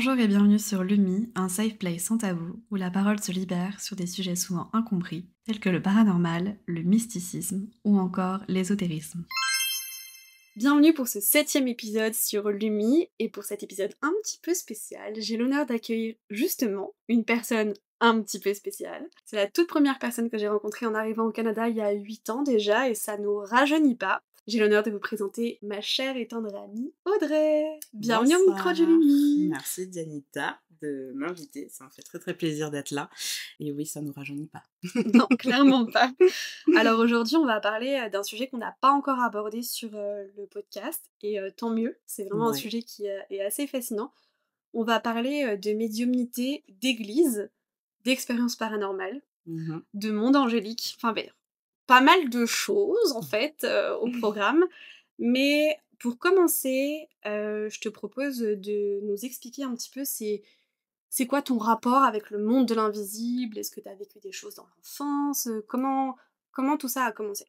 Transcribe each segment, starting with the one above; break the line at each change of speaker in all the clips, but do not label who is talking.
Bonjour et bienvenue sur Lumi, un safe place sans tabou où la parole se libère sur des sujets souvent incompris, tels que le paranormal, le mysticisme ou encore l'ésotérisme.
Bienvenue pour ce 7e épisode sur Lumi, et pour cet épisode un petit peu spécial, j'ai l'honneur d'accueillir justement une personne un petit peu spéciale. C'est la toute première personne que j'ai rencontrée en arrivant au Canada il y a 8 ans déjà, et ça nous rajeunit pas. J'ai l'honneur de vous présenter ma chère et tendre amie Audrey. Bienvenue au micro de
Bonsoir,
Lumi.
merci Dianita de m'inviter, ça me fait très très plaisir d'être là. Et oui, ça nous rajeunit pas.
Non, clairement pas. Alors aujourd'hui, on va parler d'un sujet qu'on n'a pas encore abordé sur le podcast, et tant mieux, c'est vraiment un
Ouais.
sujet qui est assez fascinant. On va parler de médiumnité, d'église, d'expériences paranormales,
Mhm.
de monde angélique, enfin pas mal de choses en fait au programme. Mais pour commencer, je te propose de nous expliquer un petit peu c'est quoi ton rapport avec le monde de l'invisible? Est-ce que tu as vécu des choses dans l'enfance? Comment tout ça a commencé?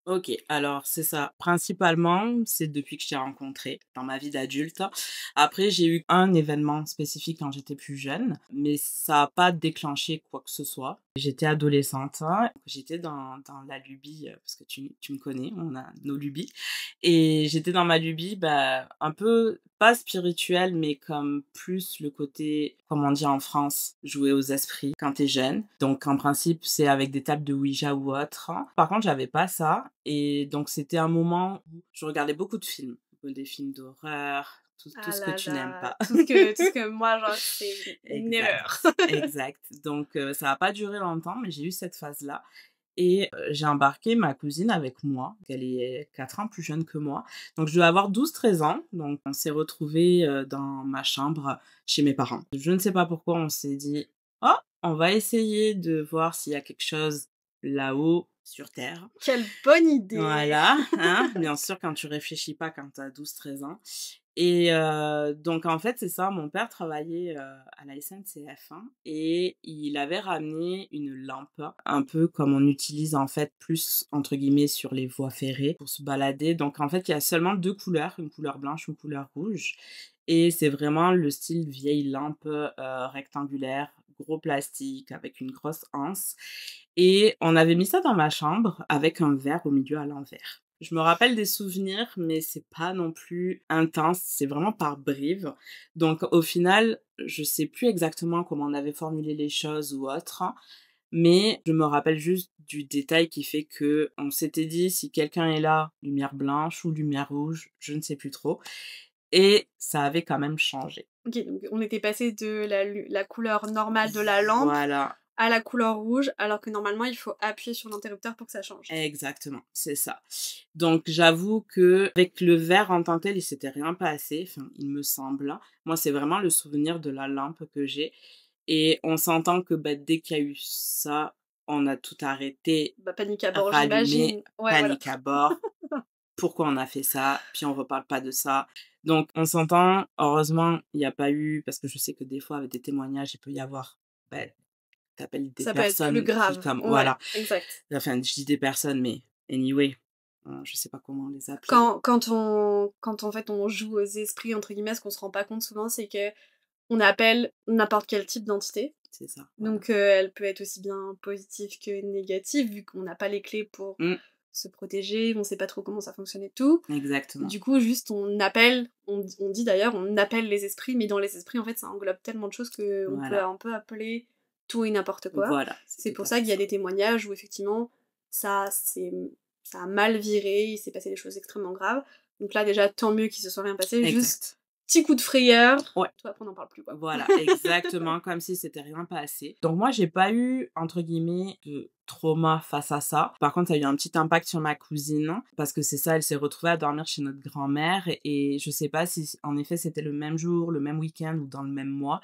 Ok, alors c'est ça. Principalement, c'est depuis que je t'ai rencontré dans ma vie d'adulte. Après, j'ai eu un événement spécifique quand j'étais plus jeune, mais ça n'a pas déclenché quoi que ce soit. J'étais adolescente, hein, j'étais dans la lubie, parce que tu me connais, on a nos lubies. Et j'étais dans ma lubie, un peu, pas spirituelle, mais comme plus le côté, comme on dit en France, jouer aux esprits quand t'es jeune. Donc, en principe, c'est avec des tables de Ouija ou autre. Par contre, j'avais pas ça. Et donc, c'était un moment où je regardais beaucoup de films. Des films d'horreur, tout
Ah
ce que
là
tu n'aimes
là,
pas.
tout ce que moi, genre, c'est never.
Exact, exact. Donc, ça n'a pas duré longtemps, mais j'ai eu cette phase-là. Et j'ai embarqué ma cousine avec moi. Elle est 4 ans plus jeune que moi. Donc, je devais avoir 12-13 ans. Donc, on s'est retrouvés dans ma chambre chez mes parents. Je ne sais pas pourquoi on s'est dit, oh, on va essayer de voir s'il y a quelque chose là-haut sur Terre.
Quelle bonne idée!
Voilà, hein, bien sûr, quand tu réfléchis pas quand tu as 12-13 ans. Et donc en fait, c'est ça, mon père travaillait à la SNCF, hein, et il avait ramené une lampe, un peu comme on utilise en fait plus entre guillemets sur les voies ferrées pour se balader. Donc en fait, il y a seulement 2 couleurs, une couleur blanche, une couleur rouge. Et c'est vraiment le style vieille lampe rectangulaire, gros plastique avec une grosse anse. Et on avait mis ça dans ma chambre avec un verre au milieu à l'envers. Je me rappelle des souvenirs, mais c'est pas non plus intense, c'est vraiment par bribes. Donc au final, je sais plus exactement comment on avait formulé les choses ou autre, hein, mais je me rappelle juste du détail qui fait que on s'était dit si quelqu'un est là, lumière blanche ou lumière rouge, je ne sais plus trop. Et ça avait quand même changé.
Ok, donc on était passé de la couleur normale de la lampe
Voilà,
à la couleur rouge, alors que normalement il faut appuyer sur l'interrupteur pour que ça change.
exactement, c'est ça. Donc j'avoue que avec le verre en tant que tel, il s'était rien passé, enfin, il me semble. Moi, c'est vraiment le souvenir de la lampe que j'ai. Et on s'entend que dès qu'il y a eu ça, on a tout arrêté,
Bah, panique à bord,
rallumé,
j'imagine. Ouais, voilà.
panique à bord. Pourquoi on a fait ça? Puis on reparle pas de ça. Donc on s'entend, heureusement, il n'y a pas eu, parce que je sais que des fois, avec des témoignages, il peut y avoir, t'appelles des
Ça peut être plus
personnes qui
grave.
comme,
Ouais,
voilà.
exact.
Enfin, je dis des personnes, mais anyway, je sais pas comment les appeler.
Quand en fait on joue aux esprits, entre guillemets, ce qu'on se rend pas compte souvent, c'est que on appelle n'importe quel type d'entité.
C'est ça, voilà.
Donc elle peut être aussi bien positive que négative, vu qu'on n'a pas les clés pour
Mmh,
se protéger, on sait pas trop comment ça fonctionne et tout.
exactement.
Du coup, juste on appelle, on dit d'ailleurs, on appelle les esprits, mais dans les esprits, en fait, ça englobe tellement de choses qu'on peut
Voilà,
un peu appeler tout et n'importe quoi.
voilà,
C'est
c'est tout
pour
à
ça
fait
qu'il y a
ça.
des témoignages où effectivement, ça, c'est, ça a mal viré, il s'est passé des choses extrêmement graves. Donc là, déjà, tant mieux qu'il se soit rien passé, juste
Exact.
petit coup de frayeur.
Ouais.
Toi, après, on n'en parle plus, quoi.
Voilà, exactement, comme si c'était rien passé. Donc moi, j'ai pas eu, entre guillemets, de trauma face à ça. Par contre, ça a eu un petit impact sur ma cousine, parce que c'est ça, elle s'est retrouvée à dormir chez notre grand-mère, et je sais pas si, en effet, c'était le même jour, le même week-end ou dans le même mois,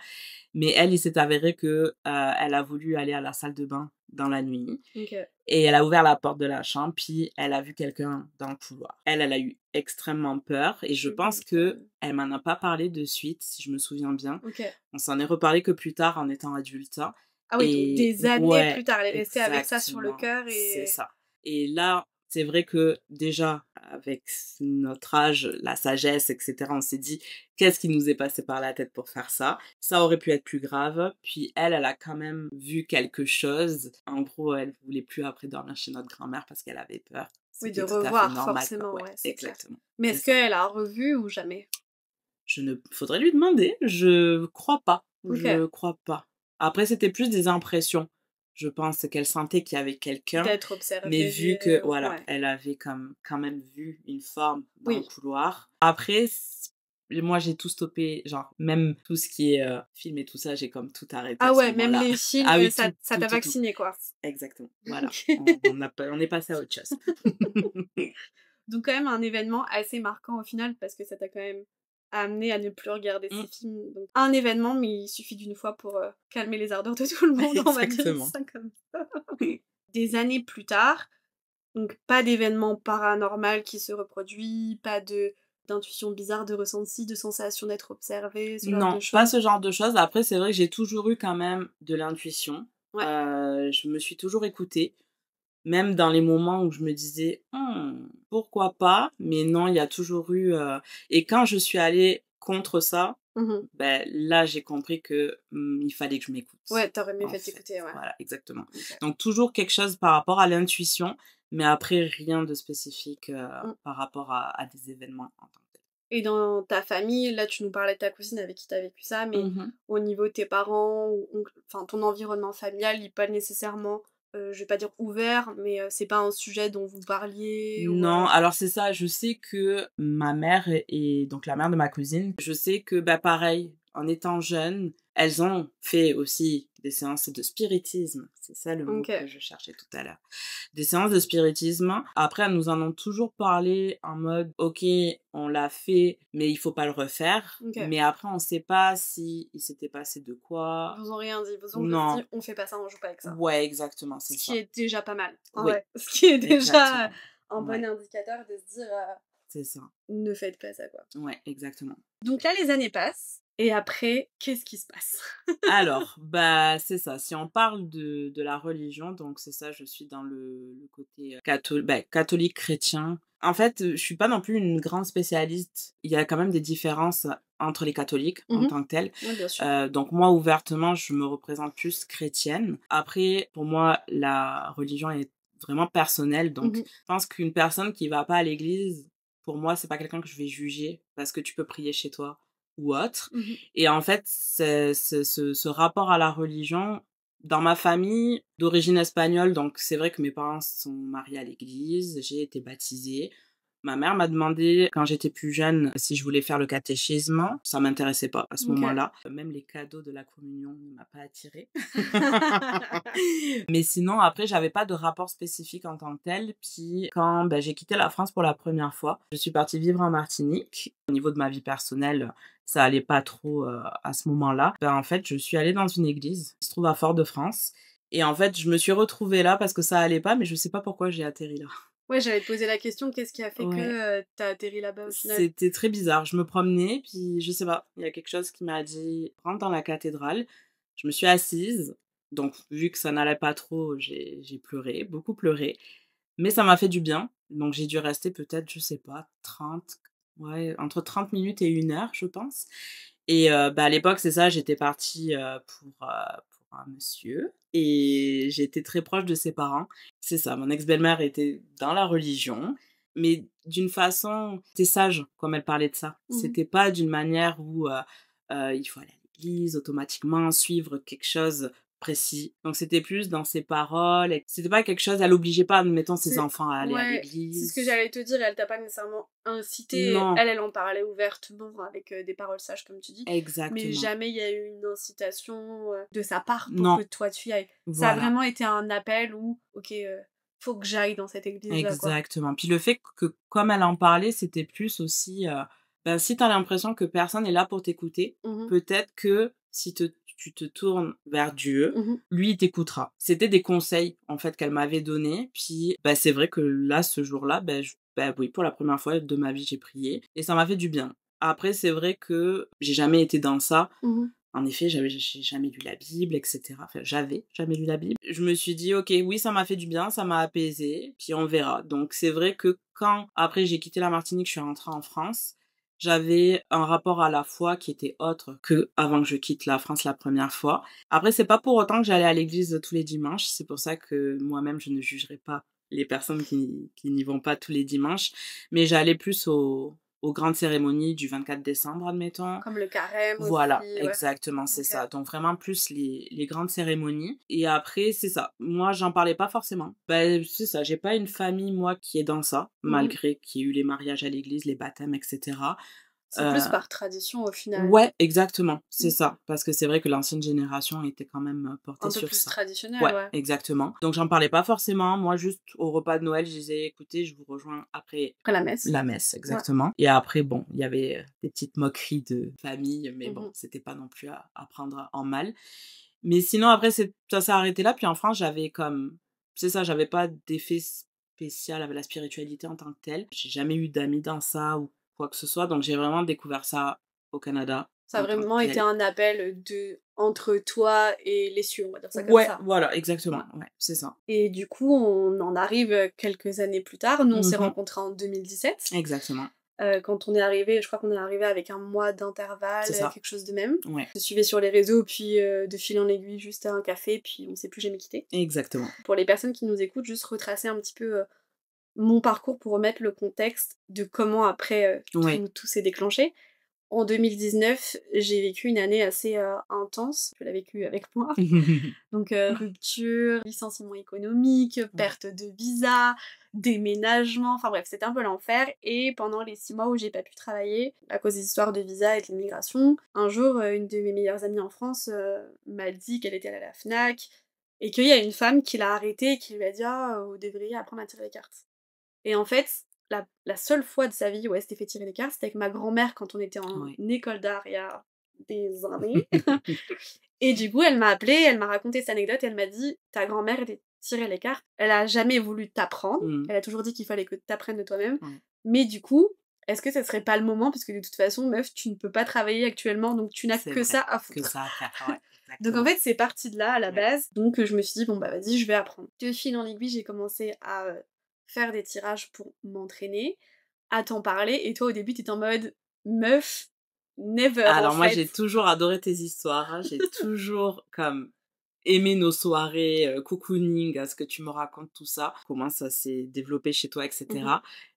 mais elle, il s'est avéré que elle a voulu aller à la salle de bain dans la nuit.
Ok.
Et elle a ouvert la porte de la chambre, puis elle a vu quelqu'un dans le couloir. Elle a eu extrêmement peur, et je pense que elle m'en a pas parlé de suite, si je me souviens bien.
Ok.
On s'en est reparlé que plus tard en étant adulte.
Ah oui, donc
Et
des années
ouais,
plus tard, elle est restée avec ça sur le
exactement,
cœur
c'est
et...
ça. Et là, c'est vrai que déjà, avec notre âge, la sagesse, etc., on s'est dit qu'est-ce qui nous est passé par la tête pour faire ça. Ça aurait pu être plus grave. Puis elle a quand même vu quelque chose. En gros, elle voulait plus après dormir chez notre grand-mère parce qu'elle avait peur.
Oui, de
C'était tout à fait
revoir
normal,
forcément,
quoi.
ouais, c'est clair.
Exactement.
Mais
C'est
est-ce
ça.
qu'elle a revu ou jamais?
Faudrait lui demander. Je crois pas.
Ok.
Je crois pas. Après, c'était plus des impressions. Je pense qu'elle sentait qu'il y avait quelqu'un.
D'être observée.
Mais vu que, voilà,
ouais.
elle avait quand même vu une forme dans le
Oui.
couloir. Après, moi, j'ai tout stoppé. Genre, même tout ce qui est film et tout ça, j'ai comme tout arrêté
Ah
à ce
ouais, même
moment-là.
les films,
Ah oui,
ça
tout,
t'a
tout.
vacciné, quoi.
Exactement. Voilà.
Ok.
On est passé à autre chose.
Donc quand même un événement assez marquant au final, parce que ça t'a quand même amené à ne plus regarder
Mm.
ces films. Donc, un événement, mais il suffit d'une fois pour calmer les ardeurs de tout le monde, on va dire
Exactement.
ça comme ça. Des années plus tard, donc pas d'événement paranormal qui se reproduit, pas d'intuition bizarre, de ressenti, de sensation d'être observé, ce genre
Non,
de choses.
pas ce genre de choses. Après, c'est vrai que j'ai toujours eu quand même de l'intuition.
Ouais.
Je me suis toujours écoutée. Même dans les moments où je me disais pourquoi pas, mais non, il y a toujours eu. Et quand je suis allée contre ça,
Mhm.
ben là j'ai compris que il fallait que je m'écoute.
Ouais, t'aurais mieux
en
fait
fait.
t'écouter, ouais.
Voilà, exactement.
Ok.
Donc toujours quelque chose par rapport à l'intuition, mais après rien de spécifique par rapport à des événements en tant que tel.
Et dans ta famille, là tu nous parlais de ta cousine avec qui t'as vécu ça, mais
Mhm.
au niveau de tes parents, ou enfin ton environnement familial, il n'est pas nécessairement, je vais pas dire ouvert, mais c'est pas un sujet dont vous parliez ou,
Non, alors c'est ça, je sais que ma mère et donc la mère de ma cousine, je sais que bah pareil, en étant jeune, elles ont fait aussi des séances de spiritisme. C'est ça le mot
Ok.
que je cherchais tout à l'heure. Des séances de spiritisme. Après, elles nous en ont toujours parlé en mode, ok, on l'a fait, mais il faut pas le refaire.
Ok.
Mais après, on sait pas si il s'était passé de quoi.
Ils vous ont rien dit, ils vous ont
Non.
juste dit on fait pas ça, on joue pas avec ça.
Ouais, exactement,
Ce
c'est
qui
ça.
est déjà pas mal. En
Oui.
vrai. Ce qui est déjà
Exactement.
un bon
Ouais.
indicateur de se dire
C'est ça.
ne faites pas ça, quoi.
Ouais, exactement.
Donc là, les années passent. Et après, qu'est-ce qui se passe?
Alors, bah, c'est ça. Si on parle de la religion, donc c'est ça, je suis dans le côté catholique chrétien. En fait, je suis pas non plus une grande spécialiste. Il y a quand même des différences entre les catholiques en
Mhm.
tant que tels.
Oui, bien sûr.
Donc moi, ouvertement, je me représente plus chrétienne. Après, pour moi, la religion est vraiment personnelle. Donc,
Mhm.
je pense qu'une personne qui va pas à l'église, pour moi, c'est pas quelqu'un que je vais juger parce que tu peux prier chez toi ou autre.
Mhm.
Et en fait, ce rapport à la religion, dans ma famille d'origine espagnole, donc c'est vrai que mes parents sont mariés à l'église, j'ai été baptisée. Ma mère m'a demandé, quand j'étais plus jeune, si je voulais faire le catéchisme. Ça m'intéressait pas à ce
Ok.
moment-là. Même les cadeaux de la communion ne m'a pas attirée. Mais sinon, après, j'avais pas de rapport spécifique en tant que tel. Puis quand j'ai quitté la France pour la première fois, je suis partie vivre en Martinique. Au niveau de ma vie personnelle, ça allait pas trop à ce moment-là. En fait, je suis allée dans une église qui se trouve à Fort-de-France. Et en fait, je me suis retrouvée là parce que ça allait pas, mais je sais pas pourquoi j'ai atterri là.
Ouais, j'allais te poser la question, qu'est-ce qui a fait
Ouais.
que t'as atterri là-bas au final?
C'était très bizarre. Je me promenais, puis je sais pas, il y a quelque chose qui m'a dit rentre dans la cathédrale. Je me suis assise. Donc, vu que ça n'allait pas trop, j'ai pleuré, beaucoup pleuré. Mais ça m'a fait du bien. Donc, j'ai dû rester peut-être, je sais pas, entre 30 minutes et 1 heure, je pense. Et à l'époque, c'est ça, j'étais partie pour un monsieur. Et j'étais très proche de ses parents. C'est ça, mon ex-belle-mère était dans la religion, mais d'une façon, c'était sage, comme elle parlait de ça.
Mhm.
C'était pas d'une manière où il faut aller à l'église automatiquement, suivre quelque chose précis. Donc c'était plus dans ses paroles. Et c'était pas quelque chose, elle obligeait pas, admettons, ses enfants à aller à
Ouais,
l'église.
c'est ce que j'allais te dire, elle t'a pas nécessairement incité.
Non.
Elle en parlait ouvertement avec des paroles sages, comme tu dis.
Exactement.
Mais jamais il y a eu une incitation de sa part pour
Non.
que toi tu y ailles. Ça
Voilà.
a vraiment été un appel où, ok, faut que j'aille dans cette église-là.
Exactement. Puis le fait que, comme elle en parlait, c'était plus aussi... si t'as l'impression que personne est là pour t'écouter,
Mhm.
peut-être que si tu te tournes vers Dieu,
Mhm.
lui, il t'écoutera. C'était des conseils, en fait, qu'elle m'avait donnés. Puis, c'est vrai que là, ce jour-là, oui, pour la première fois de ma vie, j'ai prié. Et ça m'a fait du bien. Après, c'est vrai que j'ai jamais été dans ça.
Mhm.
En effet, j'ai jamais lu la Bible, etc. Enfin, j'avais jamais lu la Bible. Je me suis dit, ok, oui, ça m'a fait du bien, ça m'a apaisé, puis on verra. Donc c'est vrai que quand, après j'ai quitté la Martinique, je suis rentrée en France, j'avais un rapport à la foi qui était autre que avant que je quitte la France la première fois. Après, c'est pas pour autant que j'allais à l'église tous les dimanches. C'est pour ça que moi-même, je ne jugerai pas les personnes qui n'y vont pas tous les dimanches. Mais j'allais plus aux grandes cérémonies du 24 décembre, admettons.
Comme le carême
Voilà,
aussi. Ouais.
exactement, c'est
Ok.
ça. Donc vraiment plus les grandes cérémonies. Et après, c'est ça. Moi, j'en parlais pas forcément. Ben, c'est ça, j'ai pas une famille, moi, qui est dans ça, malgré qu'il y ait eu les mariages à l'église, les baptêmes, etc.
C'est plus par tradition au final.
Ouais, exactement, c'est ça. Parce que c'est vrai que l'ancienne génération était quand même portée
Un peu
sur
plus
ça.
traditionnel,
Ouais,
ouais.
exactement. Donc j'en parlais pas forcément. Moi, juste au repas de Noël, je disais, écoutez, je vous rejoins après
Après la messe.
la messe, exactement. Et après, bon, il y avait des petites moqueries de famille, mais bon, c'était pas non plus à prendre en mal. Mais sinon, après, ça s'est arrêté là. Puis en France, j'avais comme... C'est ça, j'avais pas d'effet spécial avec la spiritualité en tant que telle. J'ai jamais eu d'amis dans ça ou quoi que ce soit. Donc j'ai vraiment découvert ça au Canada.
Ça a vraiment été un appel entre toi et les cieux, on va dire ça comme
Ouais,
ça.
voilà, exactement. Ouais, c'est ça.
Et du coup, on en arrive quelques années plus tard. Nous, on s'est rencontrés en 2017.
Exactement.
Quand on est arrivé, je crois qu'on est arrivé avec un mois d'intervalle, quelque chose de même.
Ouais.
Je suivais sur les réseaux, puis de fil en aiguille, juste à un café, puis on s'est plus jamais quitté.
Exactement.
Pour les personnes qui nous écoutent, juste retracer un petit peu mon parcours pour remettre le contexte de comment après tout s'est déclenché. En 2019, j'ai vécu une année assez intense, je l'ai vécu avec moi. Donc rupture, licenciement économique, perte de visa, déménagement, enfin bref, c'était un peu l'enfer. Et pendant les 6 mois où j'ai pas pu travailler, à cause des histoires de visa et de l'immigration, un jour, une de mes meilleures amies en France m'a dit qu'elle était allée à la FNAC et qu'il y a une femme qui l'a arrêtée et qui lui a dit « Ah, vous devriez apprendre à tirer les cartes ». Et en fait, la seule fois de sa vie où elle s'était fait tirer les cartes, c'était avec ma grand-mère quand on était en école d'art il y a des années. Et du coup, elle m'a appelée, elle m'a raconté cette anecdote, et elle m'a dit « Ta grand-mère était tirée les cartes, elle a jamais voulu t'apprendre, elle a toujours dit qu'il fallait que t'apprennes de toi-même, mais du coup, est-ce que ça serait pas le moment, parce que de toute façon, meuf, tu ne peux pas travailler actuellement, donc tu n'as que ça à foutre. »
Que ça à faire, ouais.
Donc en fait, c'est parti de là, à la base. Donc je me suis dit, bon bah vas-y, je vais apprendre. De fil en aiguille, j'ai commencé à faire des tirages pour m'entraîner, à t'en parler, et toi au début t'étais en mode meuf, never.
Alors moi
fait.
j'ai toujours adoré tes histoires, hein. J'ai toujours comme aimé nos soirées, cocooning, à ce que tu me racontes tout ça, comment ça s'est développé chez toi, etc.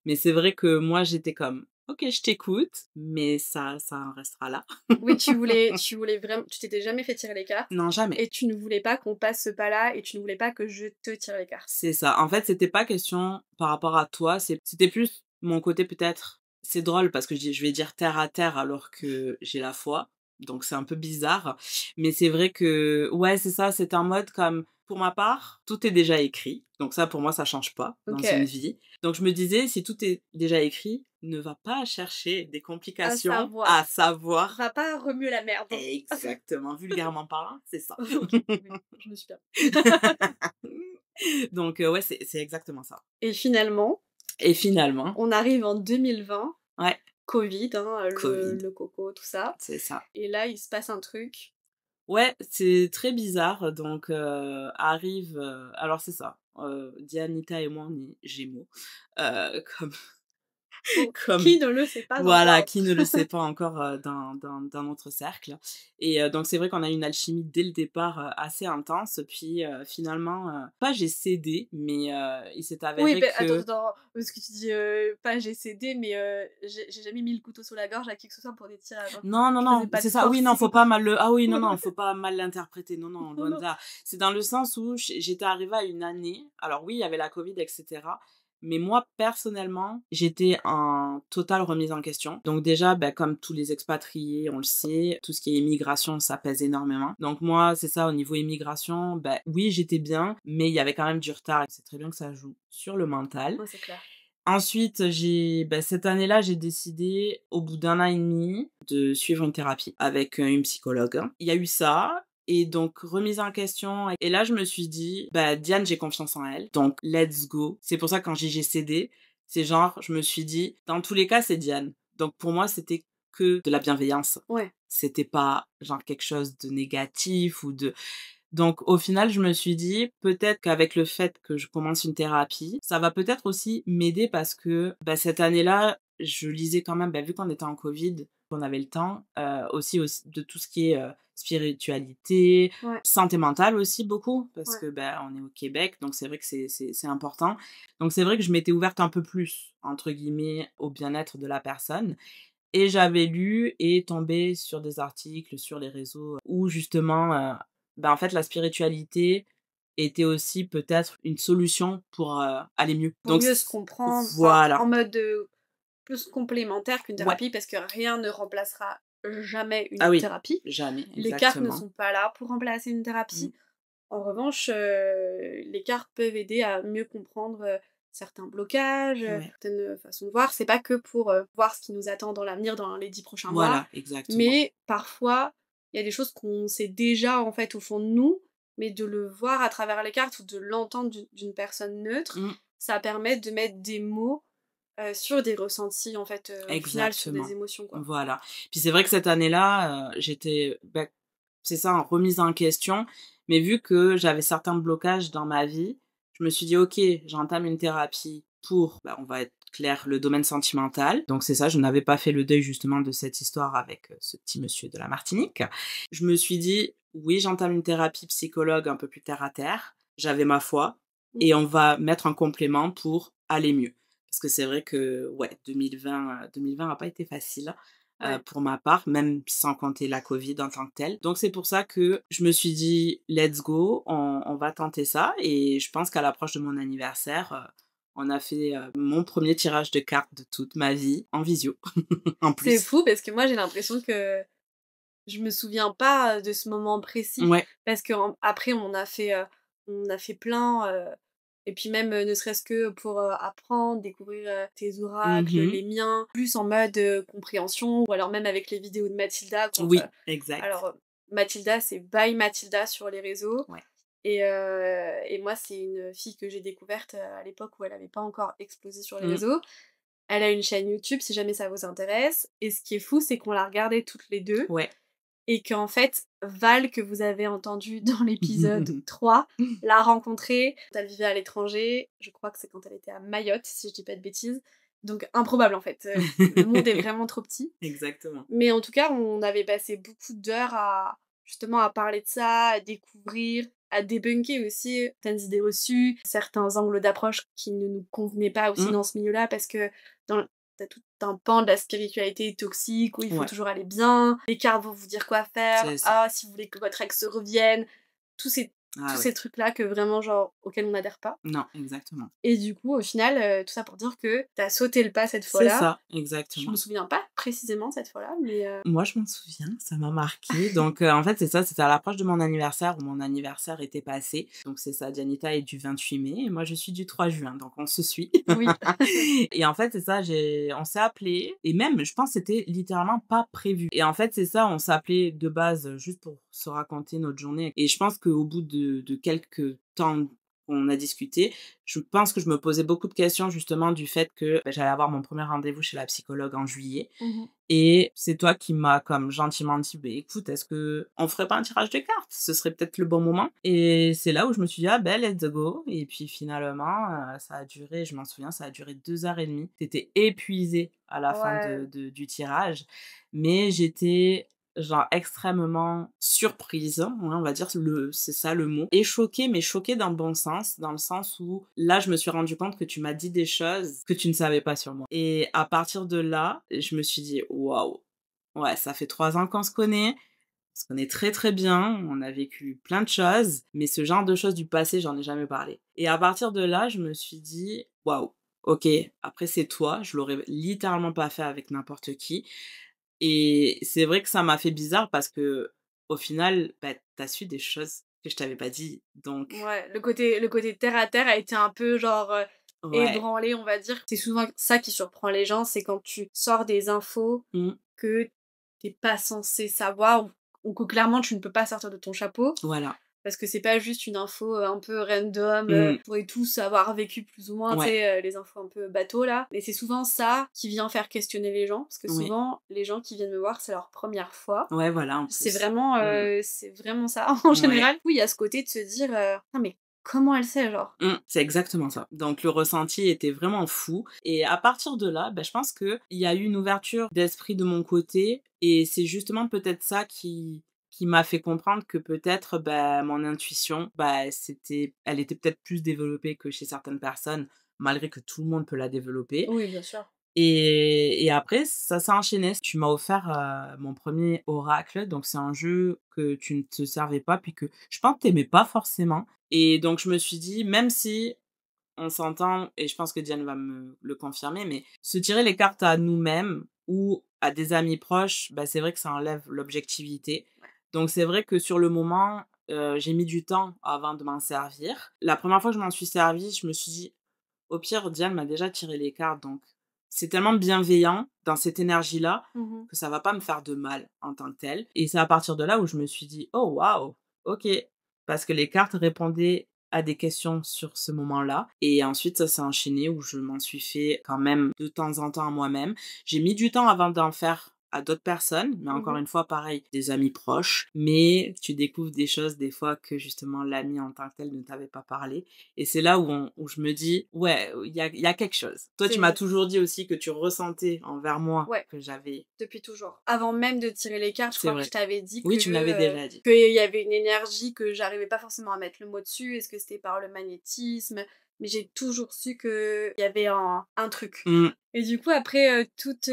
Mais c'est vrai que moi j'étais comme ok, je t'écoute, mais ça en restera là.
Oui, tu voulais vraiment, tu t'étais jamais fait tirer les cartes.
Non, jamais.
Et tu ne voulais pas qu'on passe ce pas-là, et tu ne voulais pas que je te tire les cartes.
C'est ça. En fait, c'était pas question par rapport à toi, c'était plus mon côté peut-être, c'est drôle parce que je vais dire terre à terre alors que j'ai la foi. Donc c'est un peu bizarre. Mais c'est vrai que, ouais, c'est ça, c'est un mode comme, pour ma part, tout est déjà écrit. Donc ça, pour moi, ça change pas dans une vie. Donc je me disais, si tout est déjà écrit, ne va pas chercher des complications à savoir.
Va pas remuer la merde.
Exactement. Vulgairement parlant, c'est ça.
Okay, oui, je me suis perdue.
Donc ouais, c'est exactement ça.
Et finalement, on arrive en 2020.
Ouais.
Covid, le coco, tout ça.
C'est ça.
Et là, il se passe un truc.
Ouais, c'est très bizarre. Donc, arrive... alors, c'est ça. Dianita et moi, on est gémeaux.
Qui ne le sait pas
voilà,
encore.
qui ne le sait pas encore dans notre cercle. Et donc, c'est vrai qu'on a une alchimie dès le départ assez intense. Puis, finalement, pas j'ai cédé, mais il s'est avéré que...
Attends, parce que tu dis pas j'ai cédé, mais j'ai jamais mis le couteau sous la gorge à qui que ce soit pour des tirages.
Non, c'est ça. Oui, non, faut pas mal faut pas mal l'interpréter. Non, loin de là. C'est dans le sens où j'étais arrivée à une année. Alors oui, il y avait la Covid, etc. Mais moi, personnellement, j'étais en totale remise en question. Donc déjà, comme tous les expatriés, on le sait, tout ce qui est immigration, ça pèse énormément. Donc moi, c'est ça, au niveau immigration, oui, j'étais bien, mais il y avait quand même du retard. C'est très bien que ça joue sur le mental.
Ouais, c'est clair.
Ensuite, cette année-là, j'ai décidé, au bout d'1 an et demi, de suivre une thérapie avec une psychologue. Il y a eu ça. Et donc, remise en question. Et là, je me suis dit, Diane, j'ai confiance en elle. Donc, let's go. C'est pour ça que quand j'ai cédé, c'est genre, je me suis dit, dans tous les cas, c'est Diane. Donc, pour moi, c'était que de la bienveillance.
Ouais.
C'était pas genre quelque chose de négatif ou de... Donc au final, je me suis dit peut-être qu'avec le fait que je commence une thérapie, ça va peut-être aussi m'aider parce que cette année-là, je lisais quand même, vu qu'on était en Covid, qu'on avait le temps, aussi de tout ce qui est spiritualité,
Ouais.
santé mentale aussi beaucoup, parce
Ouais.
que on est au Québec, donc c'est vrai que c'est important. Donc c'est vrai que je m'étais ouverte un peu plus, entre guillemets, au bien-être de la personne. Et j'avais lu et tombé sur des articles sur les réseaux où justement, en fait, la spiritualité était aussi peut-être une solution pour aller mieux.
Pour
Donc,
mieux se comprendre, enfin,
voilà.
en mode plus complémentaire qu'une
Ouais.
thérapie, parce que rien ne remplacera jamais
Ah
une
oui,
thérapie.
jamais,
Les cartes ne
exactement.
sont pas là pour remplacer une
Mm.
thérapie. En revanche, les cartes peuvent aider à mieux comprendre certains blocages,
Ouais.
certaines façons de voir. C'est pas que pour voir ce qui nous attend dans l'avenir, dans les 10 prochains mois,
Voilà, exactement.
mais parfois, il y a des choses qu'on sait déjà en fait au fond de nous, mais de le voir à travers les cartes ou de l'entendre d'une personne neutre,
Mm,
ça permet de mettre des mots sur des ressentis en fait, au final sur
exactement.
des émotions quoi.
Voilà. Puis c'est vrai que cette année-là, j'étais, c'est ça, en remise en question. Mais vu que j'avais certains blocages dans ma vie, je me suis dit, ok, j'entame une thérapie pour, on va être clair, le domaine sentimental. Donc c'est ça, je n'avais pas fait le deuil justement de cette histoire avec ce petit monsieur de la Martinique. Je me suis dit, oui, j'entame une thérapie psychologue un peu plus terre à terre. J'avais ma foi et on va mettre un complément pour aller mieux. Parce que c'est vrai que, 2020 n'a pas été facile.
Ouais.
Pour ma part, même sans compter la Covid en tant que telle. Donc c'est pour ça que je me suis dit, let's go, on va tenter ça. Et je pense qu'à l'approche de mon anniversaire, on a fait mon premier tirage de cartes de toute ma vie en visio, en
C'est
plus.
fou parce que moi j'ai l'impression que je me souviens pas de ce moment précis,
Ouais,
parce que après on a fait plein, et puis même ne serait-ce que pour apprendre, découvrir tes oracles,
mhm,
les miens, plus en mode compréhension, ou alors même avec les vidéos de Mathilda.
oui, exact.
Alors Mathilda, c'est by Mathilda sur les réseaux,
Ouais.
et moi c'est une fille que j'ai découverte à l'époque où elle avait pas encore explosé sur les
Mm,
réseaux. Elle a une chaîne YouTube si jamais ça vous intéresse, et ce qui est fou c'est qu'on l'a regardée toutes les deux,
ouais.
et qu'en fait, Val, que vous avez entendu dans l'épisode 3, l'a rencontrée quand elle vivait à l'étranger. Je crois que c'est quand elle était à Mayotte, si je dis pas de bêtises. Donc improbable en fait. Le monde est vraiment trop petit.
Exactement.
Mais en tout cas, on avait passé beaucoup d'heures à justement à parler de ça, à découvrir, à débunker aussi certaines idées reçues, certains angles d'approche qui ne nous convenaient pas aussi
Mm,
dans ce milieu-là, parce que t'as tout un pan de la spiritualité toxique où il faut
ouais,
toujours aller bien, les cartes vont vous dire quoi faire,
c'est ça.
si vous voulez que votre ex revienne, tous ces,
Ah
tous
ouais.
ces trucs-là que vraiment, genre, auxquels on n'adhère pas.
Non, exactement.
Et du coup, au final, tout ça pour dire que t'as sauté le pas cette
C'est
fois-là.
ça,
Je
exactement.
me souviens pas précisément cette fois-là, mais
Moi, je m'en souviens, ça m'a marqué. Donc, en fait, c'est ça, c'était à l'approche de mon anniversaire où mon anniversaire était passé. Donc, c'est ça, Dianita est du 28 mai et moi, je suis du 3 juin. Donc, on se suit.
oui.
Et en fait, c'est ça, on s'est appelé et même, je pense, que c'était littéralement pas prévu. Et en fait, c'est ça, on s'est appelé de base juste pour se raconter notre journée. Et je pense qu'au bout de quelques temps qu'on a discuté, je pense que je me posais beaucoup de questions justement du fait que j'allais avoir mon premier rendez-vous chez la psychologue en juillet.
Mhm.
Et c'est toi qui m'as comme gentiment dit, écoute, est-ce que on ferait pas un tirage de cartes? Ce serait peut-être le bon moment. Et c'est là où je me suis dit, let's go. Et puis finalement, ça a duré, je m'en souviens, ça a duré 2h30. T'étais épuisée à la fin
Ouais.
du tirage. Mais j'étais genre extrêmement surprise, hein, on va dire, c'est ça le mot. Et choquée, mais choquée dans le bon sens, dans le sens où là, je me suis rendu compte que tu m'as dit des choses que tu ne savais pas sur moi. Et à partir de là, je me suis dit, waouh, ouais, ça fait 3 ans qu'on se connaît. On se connaît très très bien, on a vécu plein de choses, mais ce genre de choses du passé, j'en ai jamais parlé. Et à partir de là, je me suis dit, waouh, ok, après c'est toi, je l'aurais littéralement pas fait avec n'importe qui. Et c'est vrai que ça m'a fait bizarre parce que au final, t'as su des choses que je t'avais pas dit. Donc,
Ouais, le côté terre à terre a été un peu genre
ouais.
ébranlé, on va dire. C'est souvent ça qui surprend les gens, c'est quand tu sors des infos
Mm,
que t'es pas censé savoir, ou que clairement tu ne peux pas sortir de ton chapeau.
voilà.
Parce que c'est pas juste une info un peu random,
Mmh.
vous pourrez tous avoir vécu plus ou moins, tu
Ouais.
sais, les infos un peu bateau là. Mais c'est souvent ça qui vient faire questionner les gens, parce que
Oui.
souvent, les gens qui viennent me voir, c'est leur première fois.
Ouais, voilà, en
C'est
plus.
vraiment,
Mmh.
c'est vraiment ça en
Ouais.
général. Oui, il y a ce côté de se dire, «Non mais comment elle sait genre?»
C'est exactement ça. Donc le ressenti était vraiment fou et à partir de là, bah, je pense qu'il y a eu une ouverture d'esprit de mon côté et c'est justement peut-être ça qui m'a fait comprendre que peut-être, bah, mon intuition, bah, elle était peut-être plus développée que chez certaines personnes, malgré que tout le monde peut la développer.
Oui, bien sûr.
Et après, ça s'est enchaîné. Tu m'as offert, mon premier oracle, donc c'est un jeu que tu ne te servais pas, puis que je pense que tu pas forcément et donc je me suis dit, même si on s'entend et je pense que Diane va me le confirmer, mais se tirer les cartes à nous-mêmes ou à des amis proches, bah, c'est vrai que ça enlève l'objectivité. Donc c'est vrai que sur le moment, j'ai mis du temps avant de m'en servir. La première fois que je m'en suis servie, je me suis dit: «Au pire, Diane m'a déjà tiré les cartes, donc c'est tellement bienveillant dans cette énergie-là
Mmh.
que ça va pas me faire de mal en tant que tel» et c'est à partir de là où je me suis dit: «Oh waouh, OK». Parce que les cartes répondaient à des questions sur ce moment-là et ensuite ça s'est enchaîné où je m'en suis fait quand même de temps en temps à moi-même. J'ai mis du temps avant d'en faire à d'autres personnes, mais encore
Mmh.
une fois pareil, des amis proches, mais tu découvres des choses des fois que justement l'ami en tant que tel ne t'avait pas parlé et c'est là où je me dis: «Ouais, il y a quelque chose». Toi, tu m'as
C'est
toujours dit aussi que tu ressentais envers moi
ouais.
que j'avais
Depuis toujours. Avant même de tirer les cartes, je
c'est
crois que je
vrai.
t'avais dit
Oui, tu me l'avais déjà dit.
qu'il y avait une énergie que j'arrivais pas forcément à mettre le mot dessus. Est-ce que c'était par le magnétisme? Mais j'ai toujours su qu'il y avait un truc.
Mmh.
Et du coup, après, toute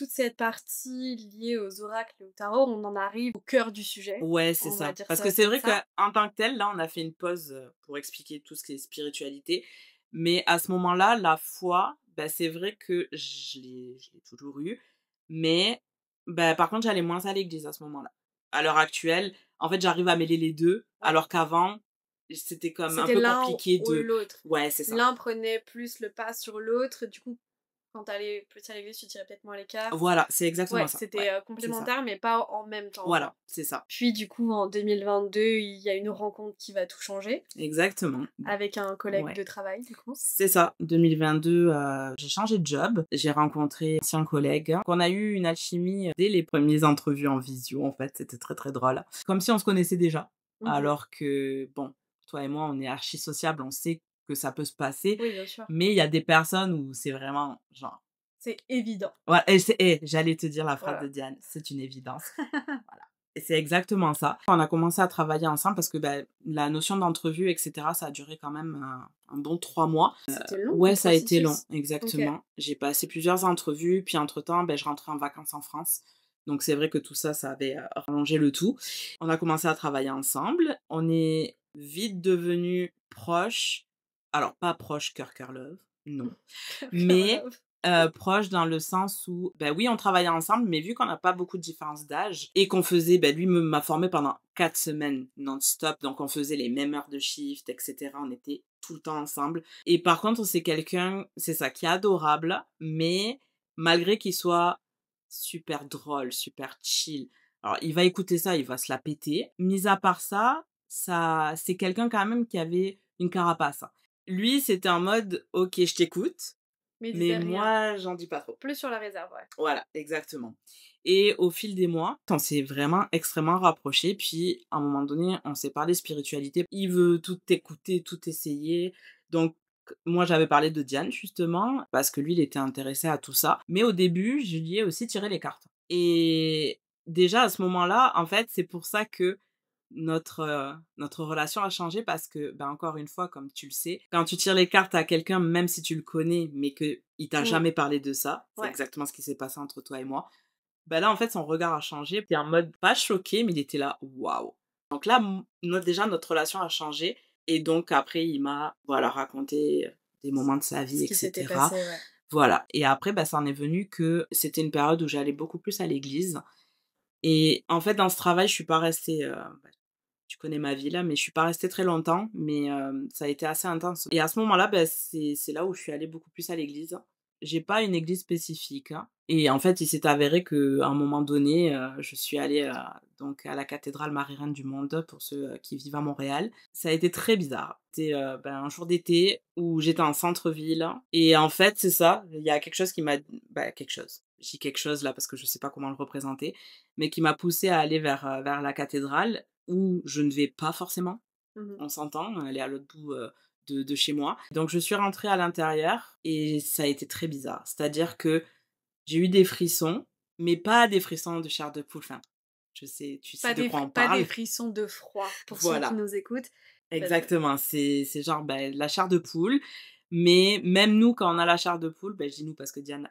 cette partie liée aux oracles et au tarot, on en arrive au cœur du sujet.
Ouais, c'est
On va
ça.
dire
Parce que
ça
c'est
comme
vrai
ça.
qu'en tant que tel, là, on a fait une pause, pour expliquer tout ce qui est spiritualité. Mais à ce moment-là, la foi, bah, c'est vrai que je l'ai toujours eu. Mais, bah, par contre, j'allais moins à l'église à ce moment-là. À l'heure actuelle, en fait, j'arrive à mêler les 2,
Ouais.
alors qu'avant, c'était comme un
C'était
peu
l'un
compliqué
ou
de
l'autre.
ouais, c'est ça.
L'un prenait plus le pas sur l'autre. Du coup, quand t'allais plus à l'église, tu tirais peut-être moins les cartes.
Voilà, c'est exactement
Ouais,
ça. Ouais,
c'était,
c'est ça.
complémentaire, mais pas en même temps,
Voilà,
genre.
c'est ça.
Puis du coup, en 2022, il y a une rencontre qui va tout changer,
Exactement.
avec un collègue
Ouais.
de travail, du coup.
C'est ça, 2022, j'ai changé de job. J'ai rencontré un ancien collègue. On a eu une alchimie dès les premières entrevues en visio, en fait, c'était très, très drôle. Comme si on se connaissait déjà,
Mmh.
alors que, bon, toi et moi, on est archi sociables, on sait que ça peut se passer,
Oui, bien sûr.
mais il y a des personnes où c'est vraiment genre
C'est évident.
voilà j'allais te dire la phrase de
Voilà.
Diane, c'est une évidence. Voilà et c'est exactement ça. On a commencé à travailler ensemble parce que, bah, la notion d'entrevue et cetera, ça a duré quand même un bon 3 mois.
C'était long
Ouais,
comme
ça a été long,
processus. OK.
exactement. J'ai passé plusieurs entrevues, puis entre-temps, ben, je rentrais en vacances en France. Donc c'est vrai que tout ça, ça avait, rallongé le tout. On a commencé à travailler ensemble. On est vite devenus proches. Alors pas proches cœur, cœur, love, non.
Cœur
Mais,
love.
proches dans le sens où, bah, oui, on travaillait ensemble, mais vu qu'on n'a pas beaucoup de différence d'âge et qu'on faisait bah, lui m'a formé pendant 4 semaines non-stop, donc on faisait les mêmes heures de shift et cetera. On était tout le temps ensemble et par contre, c'est quelqu'un, c'est ça, qui est adorable, mais malgré qu'il soit super drôle, super chill. Alors il va écouter ça, il va se la péter. Mis à part ça, c'est quelqu'un quand même qui avait une carapace. Lui, c'était en mode: «OK, je t'écoute,
Mais il
mais
disait rien.
moi, j'en dis pas trop».
Plus sur la réserve, ouais.
Voilà, exactement. Et au fil des mois, on s'est vraiment extrêmement rapprochés. Puis, à un moment donné, on s'est parlé spiritualité. Il veut tout écouter, tout essayer. Donc, moi, j'avais parlé de Diane, justement, parce que lui, il était intéressé à tout ça. Mais au début, je lui ai aussi tiré les cartes. Et déjà, à ce moment-là, en fait, c'est pour ça que notre relation a changé parce que, bah, encore une fois, comme tu le sais, quand tu tires les cartes à quelqu'un, même si tu le connais, mais qu'il t'a
Mmh.
jamais parlé de ça, c'est
Ouais.
exactement ce qui s'est passé entre toi et moi. Bah là, en fait, son regard a changé. Il était en mode pas choqué, mais il était là, waouh. Donc là, déjà, notre relation a changé. Et donc, après, il m'a, voilà, raconté des moments de sa vie,
Ce qui s'était
etc.
passé, ouais.
Voilà. Et après, bah, ça en est venu que c'était une période où j'allais beaucoup plus à l'église. Et en fait, dans ce travail, je suis pas restée, bah, tu connais ma vie là, mais je suis pas restée très longtemps, mais ça a été assez intense. Et à ce moment-là, bah, c'est là où je suis allée beaucoup plus à l'église. j'ai pas une église spécifique, hein. Et en fait, il s'est avéré qu'à un moment donné, je suis allée, donc à la cathédrale Marie-Reine du Monde pour ceux, qui vivent à Montréal. Ça a été très bizarre. C'était, un jour d'été où j'étais en centre-ville et en fait, c'est ça, il y a quelque chose qui m'a quelque chose. Je dis quelque chose là parce que je sais pas comment le représenter, mais qui m'a poussée à aller vers la cathédrale où je ne vais pas forcément.
Mmh.
On s'entend, elle est à l'autre bout, de chez moi. Donc je suis rentrée à l'intérieur et ça a été très bizarre. C'est-à-dire que j'ai eu des frissons, mais pas des frissons de chair de poule. Enfin, tu sais de quoi on
Pas des
parle.
frissons de froid pour ceux qui
Voilà,
nous écoutent. Parce que
exactement. C'est genre, la chair de poule, mais même nous, quand on a la chair de poule, je dis nous parce que Diane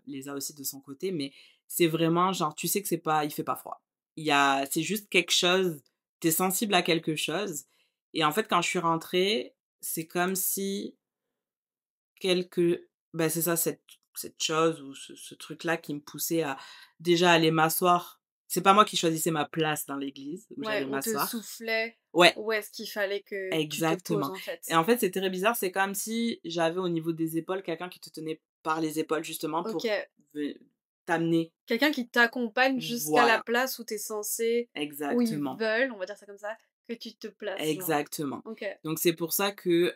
les a aussi de son côté, mais c'est vraiment genre, tu sais que il fait pas froid. C'est juste quelque chose, tu es sensible à quelque chose et en fait, quand je suis rentrée, c'est comme si c'est ça, cette chose ou ce truc-là qui me poussait à déjà aller m'asseoir. C'est pas moi qui choisissais ma place dans l'église où
ouais,
j'allais
on te
m'asseoir.
soufflait
Ouais,
où est-ce qu'il fallait que tu te poses,
exactement.
en fait.
Et en fait, c'est très bizarre, c'est comme si j'avais au niveau des épaules quelqu'un qui te tenait par les épaules justement
OK.
pour ve t'amener.
Quelqu'un qui t'accompagne jusqu'à la
Voilà,
place où tu es censé, où ils
exactement.
veulent, on va dire ça comme ça, que tu te places, genre.
Exactement.
OK.
Donc c'est pour ça que,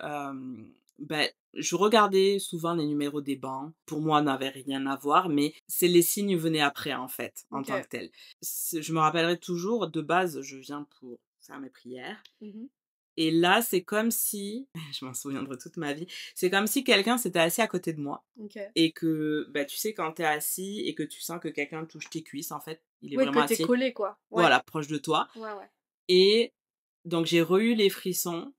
je regardais souvent les numéros des bancs. Pour moi, n'avait rien à voir, mais c'est les signes venaient après, en fait, en tant
OK.
que tels. Je me rappellerai toujours, de base, je viens pour faire mes prières
Mmh.
et là, c'est comme si je m'en souviendrai toute ma vie, c'est comme si quelqu'un s'était assis à côté de moi
OK.
et que, tu sais, quand t'es assis et que tu sens que quelqu'un touche tes cuisses, en fait, il est
Oui, que
vraiment
tu es
assis,
collé, quoi. Ouais.
voilà, proche de toi
Ouais, ouais.
et donc j'ai eu les frissons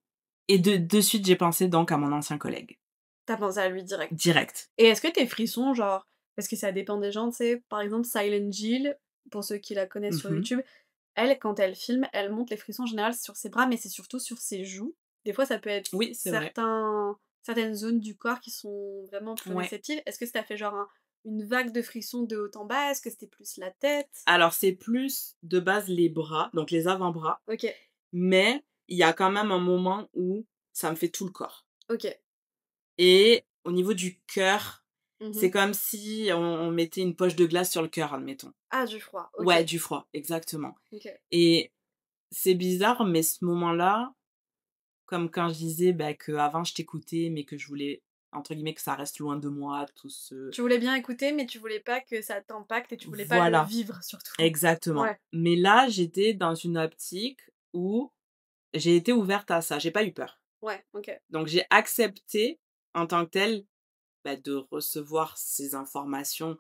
et de suite, j'ai pensé donc à mon ancien collègue.
Tu as pensé à lui direct.
Direct.
Et est-ce que tes frissons, genre parce que ça dépend des gens, tu sais, par exemple, Silent Jill, pour ceux qui la connaissent sur
Mmh.
YouTube, elle, quand elle filme, elle monte les frissons en général sur ses bras, mais c'est surtout sur ses joues. Des fois, ça peut être
Oui, c'est vrai.
certaines zones du corps qui sont vraiment plus
Ouais.
réceptives. Est-ce que ça t'a fait genre une vague de frissons de haut en bas? Est-ce que c'était plus la tête?
Alors c'est plus de base les bras, donc les avant-bras,
OK,
mais il y a quand même un moment où ça me fait tout le corps
OK.
et au niveau du cœur, c'est
Mmh.
comme si on mettait une poche de glace sur le cœur, admettons.
Ah, du froid,
Ouais,
OK,
du froid, exactement
OK.
et c'est bizarre, mais ce moment-là, comme quand je disais, qu'avant je t'écoutais, mais que je voulais, entre guillemets, «que ça reste loin de moi», tout ce
Tu voulais bien écouter, mais tu voulais pas que ça t'impacte et tu voulais pas le
voilà,
vivre surtout.
exactement.
Ouais,
Mais là, j'étais dans une optique où j'ai été ouverte à ça, j'ai pas eu peur.
ouais, OK.
Donc j'ai accepté en tant que telle, de recevoir ces informations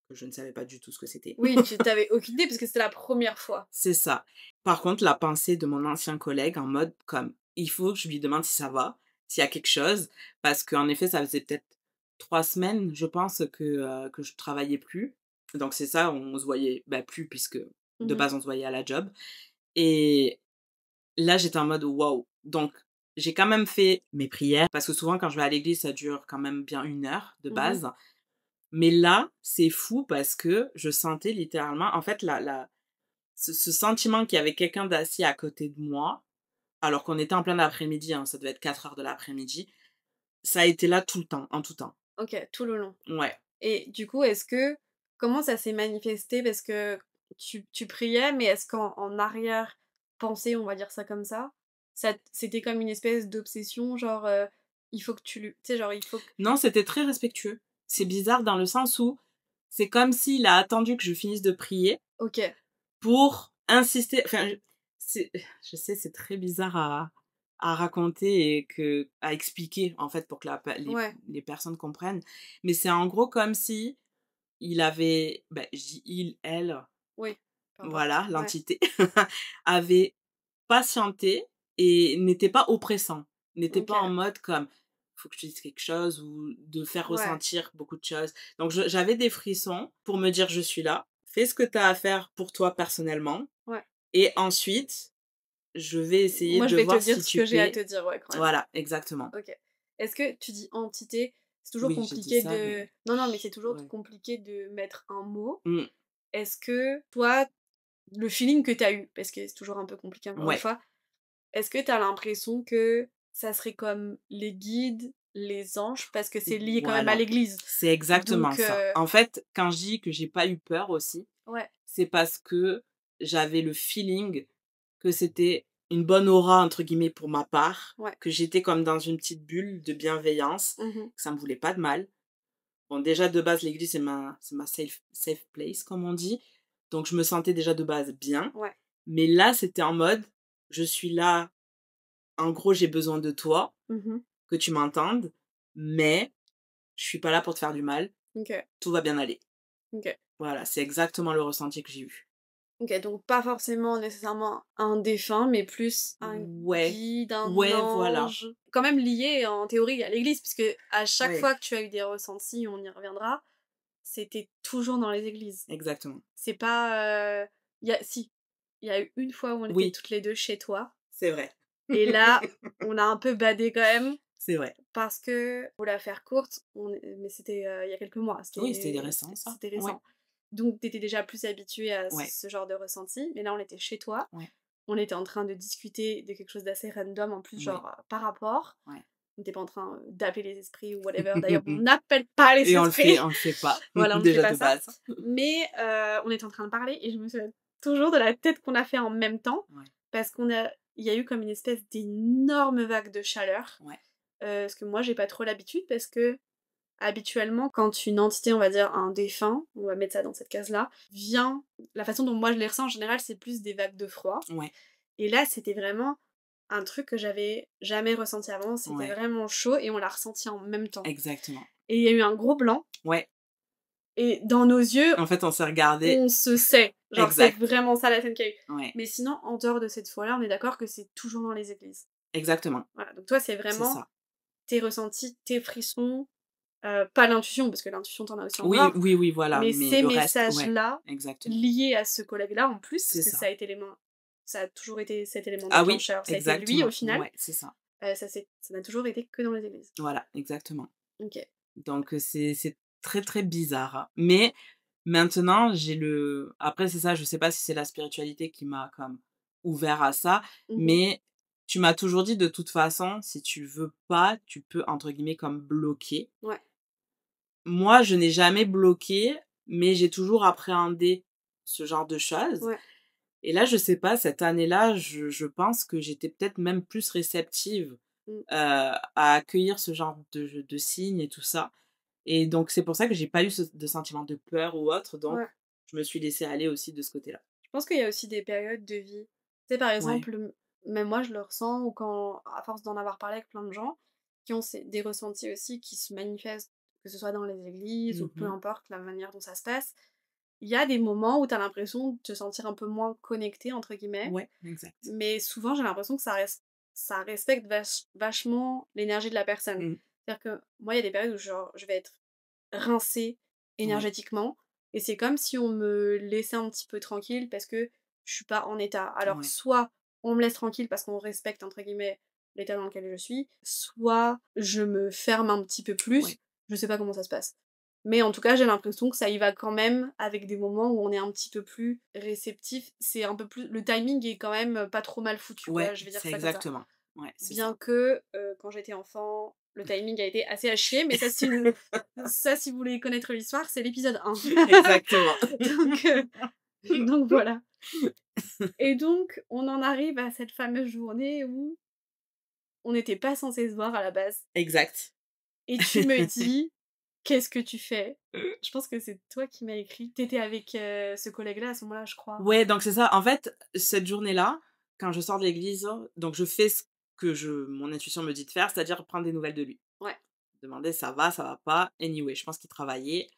que je ne savais pas du tout ce que c'était.
Oui, tu tu aucune idée parce que c'était la première fois.
C'est ça. Par contre, la pensée de mon ancien collègue en mode comme: «Il faut que je lui demande si ça va, s'il y a quelque chose», parce qu'en effet, ça faisait peut-être 3 semaines, je pense, que je travaillais plus. Donc c'est ça, on se voyait, plus puisque de
Mmh.
base on se voyait à la job et là, j'étais en mode: «Waouh!» Donc j'ai quand même fait mes prières parce que souvent quand je vais à l'église, ça dure quand même bien 1 heure de
Mmh.
base. Mais là, c'est fou parce que je sentais littéralement en fait la ce sentiment qu'il y avait quelqu'un d'assis à côté de moi, alors qu'on était en plein après-midi, hein, ça devait être 4 heures de l'après-midi. Ça a été là tout le temps, en tout temps.
OK, tout le long.
Ouais.
Et du coup, comment ça s'est manifesté? Parce que tu priais, mais est-ce qu'en arrière-pensée, on va dire ça comme ça c'était comme une espèce d'obsession, genre, il faut que tu sais, genre, il faut que
Non, c'était très respectueux. C'est bizarre dans le sens où c'est comme s'il a attendu que je finisse de prier
OK,
pour insister, enfin, je sais, c'est très bizarre à raconter et à expliquer, en fait, pour que
ouais,
les personnes comprennent. Mais c'est en gros comme si il avait, je dis il, elle,
oui, peu importe.
voilà,
Ouais,
l'entité, avait patienté et n'était pas oppressant. N'était pas en
OK,
mode comme: «Faut que je te dise quelque chose» ou de faire
ouais,
ressentir beaucoup de choses. Donc j'avais des frissons pour me dire: «Je suis là, fais ce que tu as à faire pour toi personnellement
ouais.
et ensuite, je vais essayer
Moi, je
de
vais te
voir
dire
si
ce
tu
que j'ai à te
peux».
dire, ouais, quand même.
Voilà, exactement.
OK. Est-ce que tu dis entité? C'est toujours
Oui, j'ai dit
compliqué
ça,
de
mais
non, non, mais c'est toujours
ouais.
compliqué de mettre un mot.
Mmh,
Est-ce que toi, le feeling que tu as eu, parce que c'est toujours un peu compliqué encore une
ouais.
fois, est-ce que tu as l'impression que ça serait comme les guides les anges parce que c'est lié quand même à
Voilà.
l'église.
C'est exactement
Donc,
ça. En fait, quand je dis que j'ai pas eu peur aussi,
ouais.
c'est parce que j'avais le feeling que c'était une bonne aura, entre guillemets, pour ma part,
Ouais.
que j'étais comme dans une petite bulle de bienveillance,
Mhm.
que ça me voulait pas de mal. Bon, déjà, de base, l'église, c'est ma safe place, comme on dit. Donc, je me sentais déjà de base bien.
Ouais.
Mais là, c'était en mode, je suis là, en gros, j'ai besoin de toi,
Mhm.
que tu m'entendes, mais je suis pas là pour te faire du mal.
Ok.
Tout va bien aller.
Ok.
Voilà, c'est exactement le ressenti que j'ai eu.
Ok, donc pas forcément nécessairement un défunt, mais plus un
Ouais,
guide, un
ouais, voilà.
ange. Quand même lié en théorie à l'église, puisque à chaque
Ouais,
fois que tu as eu des ressentis, on y reviendra, c'était toujours dans les églises.
exactement.
C'est pas. Si, il y a eu une fois où on était
Oui,
toutes les deux chez toi,
c'est vrai.
et là, on a un peu badé quand même,
C'est vrai.
parce que, pour la faire courte, mais c'était il y a quelques mois,
Oui, c'était récent, ça.
c'était
Ouais,
récent. Donc t'étais déjà plus habituée à
ouais,
ce genre de ressenti, mais là on était chez toi,
ouais,
on était en train de discuter de quelque chose d'assez random en plus,
ouais,
genre par rapport.
ouais.
On n'était pas en train d'appeler les esprits ou whatever. D'ailleurs, on n'appelle pas les
Et
esprits.
on le fait pas,
Voilà, on ne fait
déjà
pas
de
ça.
base.
Mais on était en train de parler et je me souviens toujours de la tête qu'on a fait en même temps
Ouais,
parce il y a eu comme une espèce d'énorme vague de chaleur.
ouais,
Parce que moi, j'ai pas trop l'habitude parce que habituellement, quand une entité, on va dire un défunt, on va mettre ça dans cette case-là, vient, la façon dont moi je les ressens en général, c'est plus des vagues de froid.
ouais,
Et là, c'était vraiment un truc que j'avais jamais ressenti avant. C'était
ouais,
vraiment chaud et on l'a ressenti en même temps.
exactement.
Et il y a eu un gros blanc.
Ouais,
Et dans nos yeux,
en fait, on s'est regardé.
on se sait. Genre, c'est
Exact.
vraiment ça la scène qu'il y a eu.
Ouais,
Mais sinon, en dehors de cette fois-là, on est d'accord que c'est toujours dans les églises.
exactement.
Voilà. Donc toi, c'est
C'est
vraiment
ça.
tes ressentis, tes frissons, pas l'intuition, parce que l'intuition, t'en as aussi
Oui,
encore.
oui, oui, voilà.
Mais
Mais
ces
le reste, ouais,
messages-là,
exactement.
liés à ce collègue-là, en plus, parce
C'est
que
ça.
ça a toujours été cet élément
Ah oui,
déclencheur. Ça a été lui, au
exactement.
final.
Ouais, c'est ça.
Ça n'a toujours été que dans les églises.
Voilà, exactement.
Ok.
Donc, c'est très, très bizarre, hein. Mais maintenant, après, c'est ça, je sais pas si c'est la spiritualité qui m'a comme ouvert à ça,
Mhm.
mais tu m'as toujours dit de toute façon, si tu veux pas, tu peux, entre guillemets, comme bloquer.
Ouais.
Moi, je n'ai jamais bloqué, mais j'ai toujours appréhendé ce genre de choses.
Ouais.
Et là, je sais pas, cette année-là, je pense que j'étais peut-être même plus réceptive
Mm.
à accueillir ce genre de signes et tout ça. Et donc, c'est pour ça que j'ai pas eu de sentiment de peur ou autre. Donc,
Ouais.
je me suis laissée aller aussi de ce côté-là.
Je pense qu'il y a aussi des périodes de vie. Tu sais, par
Ouais.
exemple, même moi, je le ressens, ou quand, à force d'en avoir parlé avec plein de gens, qui ont des ressentis aussi qui se manifestent, que ce soit dans les églises, ou peu
Mhm.
importe la manière dont ça se passe, il y a des moments où t'as l'impression de te sentir un peu moins connecté, entre guillemets,
Ouais, exact.
mais souvent, j'ai l'impression que ça respecte vachement l'énergie de la personne.
Mm.
C'est-à-dire que moi, il y a des périodes où genre, je vais être rincée
Ouais,
énergétiquement, et c'est comme si on me laissait un petit peu tranquille parce que je suis pas en état. Alors,
ouais,
soit on me laisse tranquille parce qu'on respecte, entre guillemets, l'état dans lequel je suis, soit je me ferme un petit peu plus,
ouais,
je sais pas comment ça se passe. Mais en tout cas, j'ai l'impression que ça y va quand même avec des moments où on est un petit peu plus réceptif. C'est un peu plus. Le timing est quand même pas trop mal foutu, quoi,
ouais,
je vais dire
c'est
ça comme ça.
exactement. Ouais, c'est
Bien
ça.
que quand j'étais enfant, le timing a été assez à chier, mais ça, ça si vous voulez connaître l'histoire, c'est l'épisode 1.
Exactement.
donc, donc voilà. Et donc, on en arrive à cette fameuse journée où on n'était pas censé se voir à la base.
Exact.
Et tu me dis, qu'est-ce que tu fais? Je pense que c'est toi qui m'as écrit. T'étais avec ce collègue-là à ce moment-là, je crois.
Ouais, donc c'est ça. En fait, cette journée-là, quand je sors de l'église, donc je fais ce que mon intuition me dit de faire, c'est-à-dire prendre des nouvelles de lui.
Ouais.
Demander ça va pas. Anyway, je pense qu'il travaillait.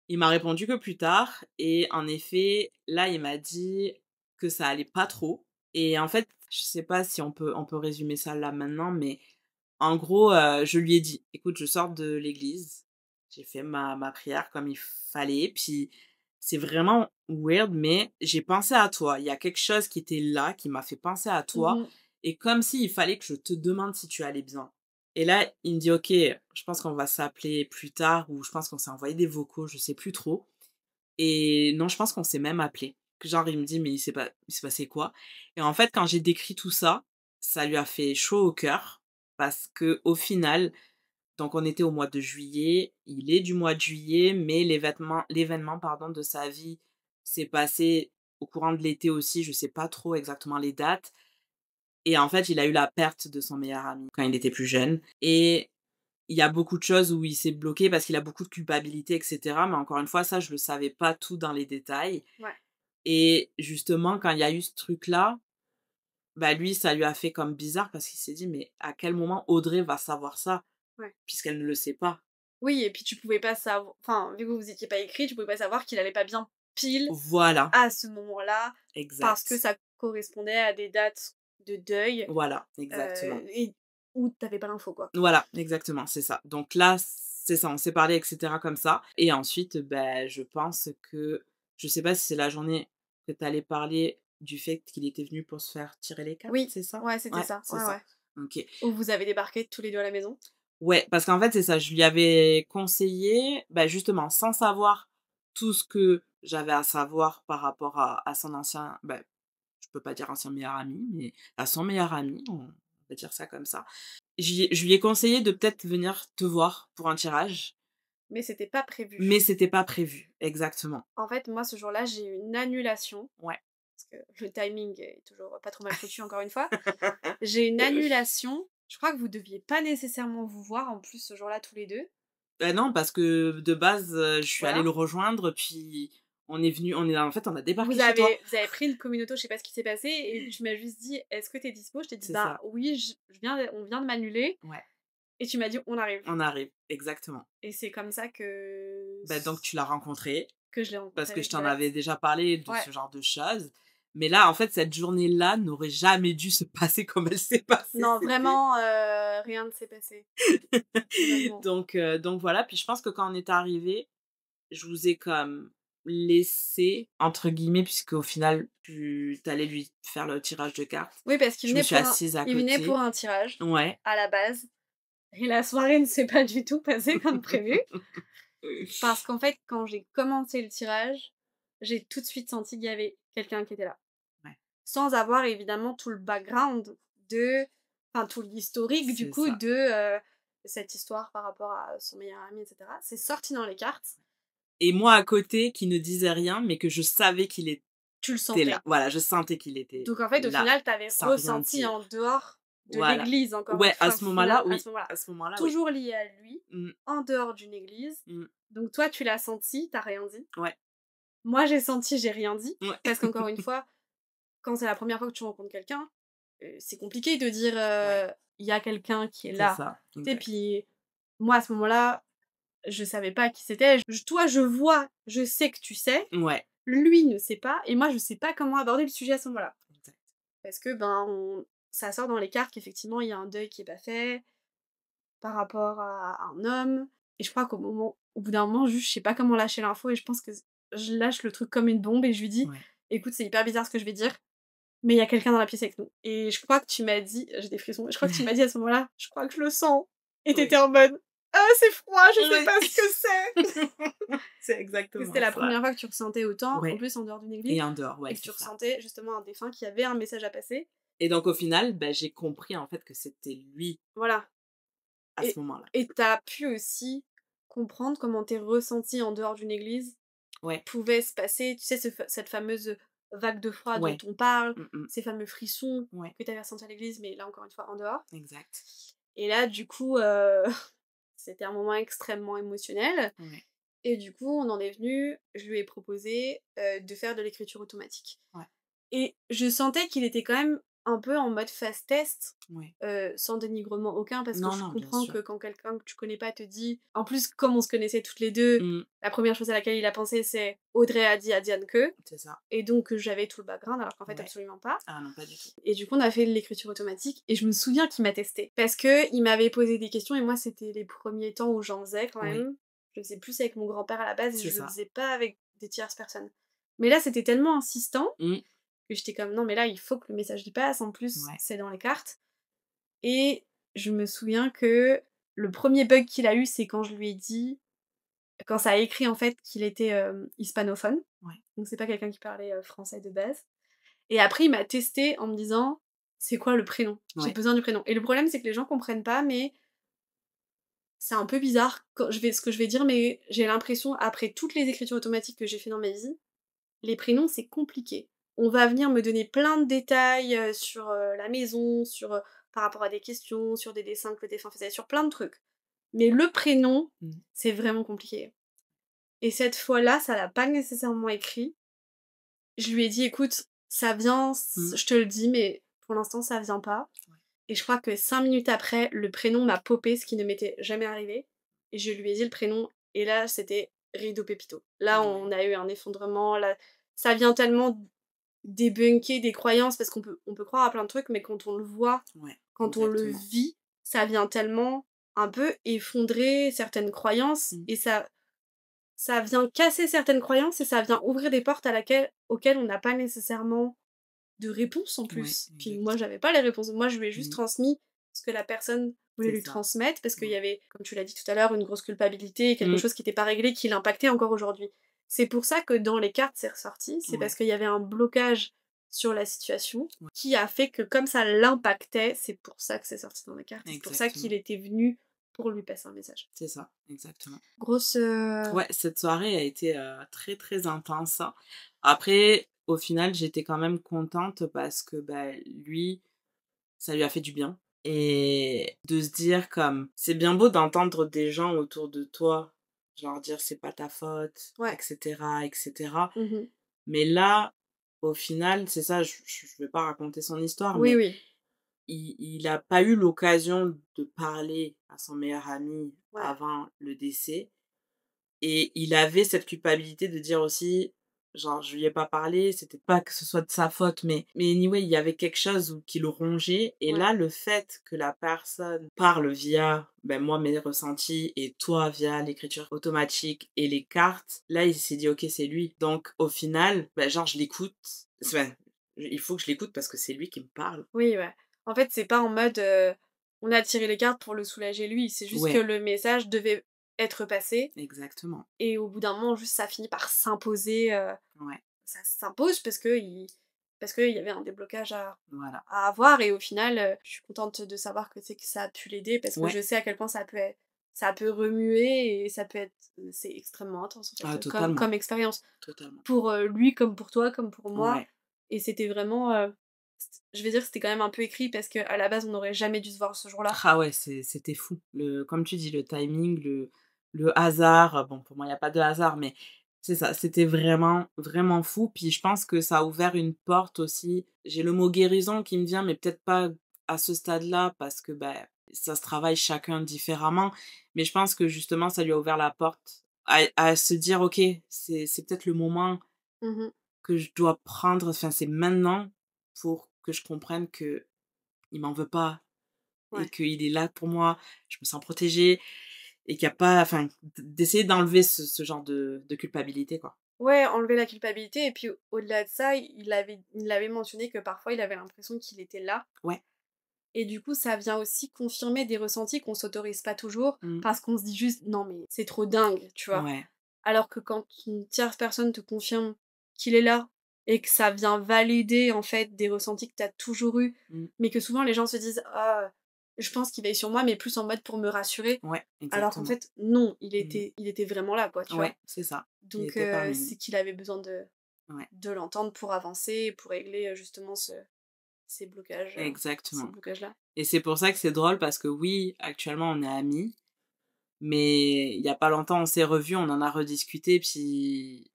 Il m'a répondu que plus tard. Et en effet, là, il m'a dit que ça allait pas trop. Et en fait, je sais pas si on peut résumer ça là maintenant, mais en gros, je lui ai dit, écoute, je sors de l'église. J'ai fait ma prière comme il fallait. Puis c'est vraiment weird, mais j'ai pensé à toi. Il y a quelque chose qui était là, qui m'a fait penser à toi.
Mhm.
Et comme s'il fallait que je te demande si tu allais bien. Et là, il me dit, ok, je pense qu'on va s'appeler plus tard, ou je pense qu'on s'est envoyé des vocaux, je sais plus trop. Et non, je pense qu'on s'est même appelé. Genre, il me dit, mais il s'est passé quoi? Et en fait, quand j'ai décrit tout ça, ça lui a fait chaud au cœur, parce que au final, Donc on était au mois de juillet, il est du mois de juillet, mais l'événement pardon, de sa vie s'est passé au courant de l'été aussi, je sais pas trop exactement les dates. Et en fait, il a eu la perte de son meilleur ami quand il était plus jeune. Et il y a beaucoup de choses où il s'est bloqué parce qu'il a beaucoup de culpabilité, et cetera. Mais encore une fois, ça, je le savais pas tout dans les détails.
Ouais.
Et justement, quand il y a eu ce truc-là, bah lui, ça lui a fait comme bizarre parce qu'il s'est dit: «Mais à quel moment Audrey va savoir ça?»
Ouais.
puisqu'elle ne le sait pas.
Oui, et puis tu pouvais pas savoir, enfin, vu que vous étiez pas écrit, tu pouvais pas savoir qu'il allait pas bien pile
Voilà,
à ce moment-là, parce que
exact.
ça correspondait à des dates de deuil,
Voilà, exactement.
et où t'avais pas l'info, quoi.
Voilà, exactement, c'est ça. Donc là, c'est ça, on s'est parlé et cetera comme ça et ensuite, bah, je pense que je sais pas si c'est la journée que tu allais parler du fait qu'il était venu pour se faire tirer les cartes,
Oui,
c'est ça?
ouais, c'était
Ouais,
ça,
c'est
ouais,
ça.
ouais.
OK.
Où vous avez débarqué tous les 2 à la maison?
Ouais, parce qu'en fait, c'est ça, je lui avais conseillé, bah, justement, sans savoir tout ce que j'avais à savoir par rapport à son ancien, bah, je peux pas dire ancien meilleur ami, mais à son meilleur ami, on va dire ça comme ça. Je lui ai conseillé de peut-être venir te voir pour un tirage,
Mais c'était pas prévu.
mais c'était pas prévu. Exactement.
En fait, moi, ce jour-là, j'ai eu une annulation,
Ouais.
parce que le timing est toujours pas trop mal foutu, encore une fois. J'ai une annulation, je crois que vous deviez pas nécessairement vous voir, en plus, ce jour-là, tous les 2.
Bah, non, parce que de base, je suis allée
Voilà.
le rejoindre, puis en fait, on a débarqué chez toi.
Vous avez pris une communauto, je sais pas ce qui s'est passé, et tu m'as juste dit: «Est-ce que t'es dispo?» Je t'ai dit:
C'est
«Ben
ça.
oui, on vient de m'annuler»,
Ouais,
et tu m'as dit: «On arrive»,
on arrive, exactement.
et c'est comme ça
Bah, donc tu l'as rencontré,
que je l'ai
parce que
rencontré,
je t'en
exact.
avais déjà parlé de
Ouais.
ce genre de choses. Mais là, en fait, cette journée-là n'aurait jamais dû se passer comme elle s'est passée.
Non,
C'était
vraiment, rien ne s'est passé, honnêtement.
donc voilà, puis je pense que quand on est arrivé, je vous ai comme «laissé» entre guillemets, puisqu'au final, tu allais lui faire le tirage de cartes.
Oui, parce qu'il
Je me
venait
suis
pour un
assise à
il venait pour
côté.
un tirage,
Ouais.
à la base, et la soirée ne s'est pas du tout passée comme prévu. Parce qu'en fait, quand j'ai commencé le tirage, j'ai tout de suite senti qu'il y avait quelqu'un qui était là.
Ouais,
Sans avoir évidemment tout le background de, enfin tout l'historique du
c'est
coup
ça.
de cette histoire par rapport à son meilleur ami, etc. C'est sorti dans les cartes,
Et moi à côté qui ne disais rien, mais que je savais qu'il
tu le
était là.
sentais.
Voilà, je sentais qu'il était
Donc en fait, au
là,
final, t'avais
sans rien
ressenti
dire.
en dehors de
Voilà.
l'église, encore une
Ouais, à
fois,
ce moment-là,
à
oui.
ce moment-là.
À ce moment-là, oui.
Toujours lié à lui,
Mmh,
en dehors d'une église.
mmh.
Donc toi, tu l'as senti, t'as rien dit.
Ouais,
Moi, j'ai senti, j'ai rien dit.
ouais.
Parce qu'encore une fois, quand c'est la première fois que tu rencontres quelqu'un, c'est compliqué de dire,
Ouais,
il y a quelqu'un qui est
c'est
là.
ça,
Tu sais,
exact.
puis moi, à ce moment-là, je savais pas qui c'était. Toi, je vois, je sais que tu sais.
Ouais,
Lui ne sait pas. Et moi, je sais pas comment aborder le sujet à ce moment-là.
exact.
Parce que, ben, ça sort dans les cartes qu'effectivement, il y a un deuil qui est pas fait par rapport à un homme. Et je crois au bout d'un moment, juste, je sais pas comment lâcher l'info, et je pense que je lâche le truc comme une bombe et je lui dis:
Ouais.
«Écoute, c'est hyper bizarre ce que je vais dire, mais il y a quelqu'un dans la pièce avec nous». Et je crois que tu m'as dit, j'ai des frissons, je crois que tu m'as dit à ce moment-là: «Je crois que je le sens». Et
Oui.
t'étais en mode: «Ah, c'est froid, je sais
Oui.
pas ce que c'est».
C'est
Que
exactement
c'était la
ça.
première fois que tu ressentais autant, en
Ouais.
plus en dehors d'une église,
Et en dehors, ouais,
et que
c'est
tu
ça.
ressentais justement un défunt qui avait un message à passer.
Et donc au final, bah, j'ai compris en fait que c'était lui
Voilà.
à ce
Et
moment-là.
et tu pu aussi comprendre comment tes ressentis en dehors d'une église
Ouais,
pouvaient se passer, tu sais, cette fameuse vague de froid dont
ouais.
on parle,
Mmh mh.
ces fameux frissons
Ouais,
que tu avais ressentis à l'église, mais là encore une fois en dehors.
exact.
Et là, du coup, c'était un moment extrêmement émotionnel.
Ouais,
Et du coup, on en est venu, je lui ai proposé de faire de l'écriture automatique.
ouais,
Et je sentais qu'il était quand même un peu en mode fast test,
ouais.
sans dénigrement aucun, parce que
Non,
je
non, bien
comprends
sûr.
que quand quelqu'un que tu connais pas te dit. En plus, comme on se connaissait toutes les deux,
Mmh,
la première chose à laquelle il a pensé, c'est Audrey a dit à Diane que.
c'est ça.
Et donc j'avais tout le background, alors qu'en fait,
Ouais.
absolument pas.
Ah non, pas du tout.
Et du coup, on a fait de l'écriture automatique, et je me souviens qu'il m'a testé. Parce que il m'avait posé des questions, et moi, c'était les premiers temps où j'en faisais quand
Oui,
même. Je le faisais plus avec mon grand-père à la base, et
c'est
je le
ça.
faisais pas avec des tierces personnes. Mais là, c'était tellement insistant
Mmh,
que j'étais comme non, mais là, il faut que le message y passe. En plus,
ouais,
c'est dans les cartes. Et je me souviens que le premier bug qu'il a eu, c'est quand je lui ai dit, quand ça a écrit en fait qu'il était hispanophone.
ouais,
Donc c'est pas quelqu'un qui parlait français de base. Et après, il m'a testé en me disant: «C'est quoi le prénom? J'ai
ouais.
besoin du prénom». Et le problème, c'est que les gens comprennent pas, mais c'est un peu bizarre ce que je vais dire, mais j'ai l'impression, après toutes les écritures automatiques que j'ai fait dans ma vie, les prénoms, c'est compliqué. On va venir me donner plein de détails sur la maison, sur par rapport à des questions, sur des dessins que le défunt faisait, sur plein de trucs. Mais le prénom, c'est vraiment compliqué. Et cette fois-là, ça l'a pas nécessairement écrit. Je lui ai dit, écoute, ça vient, je te le dis, mais pour l'instant, ça vient pas.
Ouais.
Et je crois que 5 minutes après, le prénom m'a popé, ce qui ne m'était jamais arrivé. Et je lui ai dit le prénom, et là, c'était Rideau Pépito. Là, on a eu un effondrement. Là, ça vient tellement débunker des croyances, parce on peut croire à plein de trucs, mais quand on le voit, quand on le vit, ça vient tellement un peu effondrer certaines croyances, et ça vient casser certaines croyances, et ça vient ouvrir des portes auxquelles on n'a pas nécessairement de réponse en plus. Puis moi, j'avais pas les réponses. Moi, je lui ai juste transmis ce que la personne voulait lui transmettre, parce qu'il y avait, comme tu l'as dit tout à l'heure, une grosse culpabilité, quelque chose qui n'était pas réglé, qui l'impactait encore aujourd'hui. C'est pour ça que dans les cartes, c'est ressorti. C'est parce qu'il y avait un blocage sur la situation qui a fait que, comme ça l'impactait, c'est pour ça que c'est sorti dans les cartes. C'est pour ça qu'il était venu pour lui passer un message.
C'est ça, exactement.
Grosse...
Ouais, cette soirée a été très très intense. Après, au final, j'étais quand même contente parce que lui, ça lui a fait du bien. Et de se dire comme, c'est bien beau d'entendre des gens autour de toi, genre dire c'est pas ta faute, etc., etc. Mais là, au final, c'est ça, je vais pas raconter son histoire, mais il a pas eu l'occasion de parler à son meilleur ami avant le décès. Et il avait cette culpabilité de dire aussi, genre, je lui ai pas parlé, c'était pas que ce soit de sa faute, mais anyway, il y avait quelque chose qui le rongeait. Et là, le fait que la personne parle via, moi, mes ressentis, et toi, via l'écriture automatique et les cartes, là, il s'est dit, ok, c'est lui. Donc, au final, genre, je l'écoute. Il faut que je l'écoute parce que c'est lui qui me parle.
Oui, ouais. En fait, c'est pas en mode, on a tiré les cartes pour le soulager lui, c'est juste que le message devait être passé.
Exactement.
Et au bout d'un moment, juste, ça finit par s'imposer. Ça s'impose parce qu'il y avait un déblocage à avoir. Et au final, je suis contente de savoir que ça a pu l'aider, parce que je sais à quel point ça peut remuer, et ça peut être... C'est extrêmement intense, en fait, comme expérience.
Totalement.
Pour lui, comme pour toi, comme pour moi. Et c'était vraiment... je vais dire que c'était quand même un peu écrit, parce qu'à la base, on n'aurait jamais dû se voir ce jour-là.
Ah ouais, c'était fou. Comme tu dis, le timing, le hasard. Bon, pour moi, il n'y a pas de hasard, mais c'est ça. C'était vraiment, vraiment fou. Puis je pense que ça a ouvert une porte aussi. J'ai le mot guérison qui me vient, mais peut-être pas à ce stade-là, parce que ça se travaille chacun différemment. Mais je pense que justement, ça lui a ouvert la porte à se dire, ok, c'est peut-être le moment que je dois prendre. Enfin, c'est maintenant pour que je comprenne que il m'en veut pas. Et qu'il est là pour moi, je me sens protégée, et qu'il n'y a pas, enfin, d'essayer d'enlever ce genre de culpabilité, quoi.
Ouais, enlever la culpabilité, et puis au-delà de ça, il avait mentionné que parfois il avait l'impression qu'il était là.
Ouais.
Et du coup, ça vient aussi confirmer des ressentis qu'on s'autorise pas toujours, parce qu'on se dit juste non, mais c'est trop dingue, tu vois.
Ouais.
Alors que quand une tierce personne te confirme qu'il est là, et que ça vient valider en fait des ressentis que t'as toujours eu, mais que souvent les gens se disent ah, je pense qu'il veille sur moi, mais plus en mode pour me rassurer.
Ouais,
Alors qu'en
exactement.
fait, non, il était vraiment là, quoi, tu vois.
Ouais, c'est ça.
Donc c'est qu'il avait besoin de l'entendre pour avancer, pour régler justement ces blocages.
Exactement.
Ces blocages-là.
Et c'est pour ça que c'est drôle, parce que oui, actuellement on est amis, mais il y a pas longtemps on s'est revus, on en a rediscuté, puis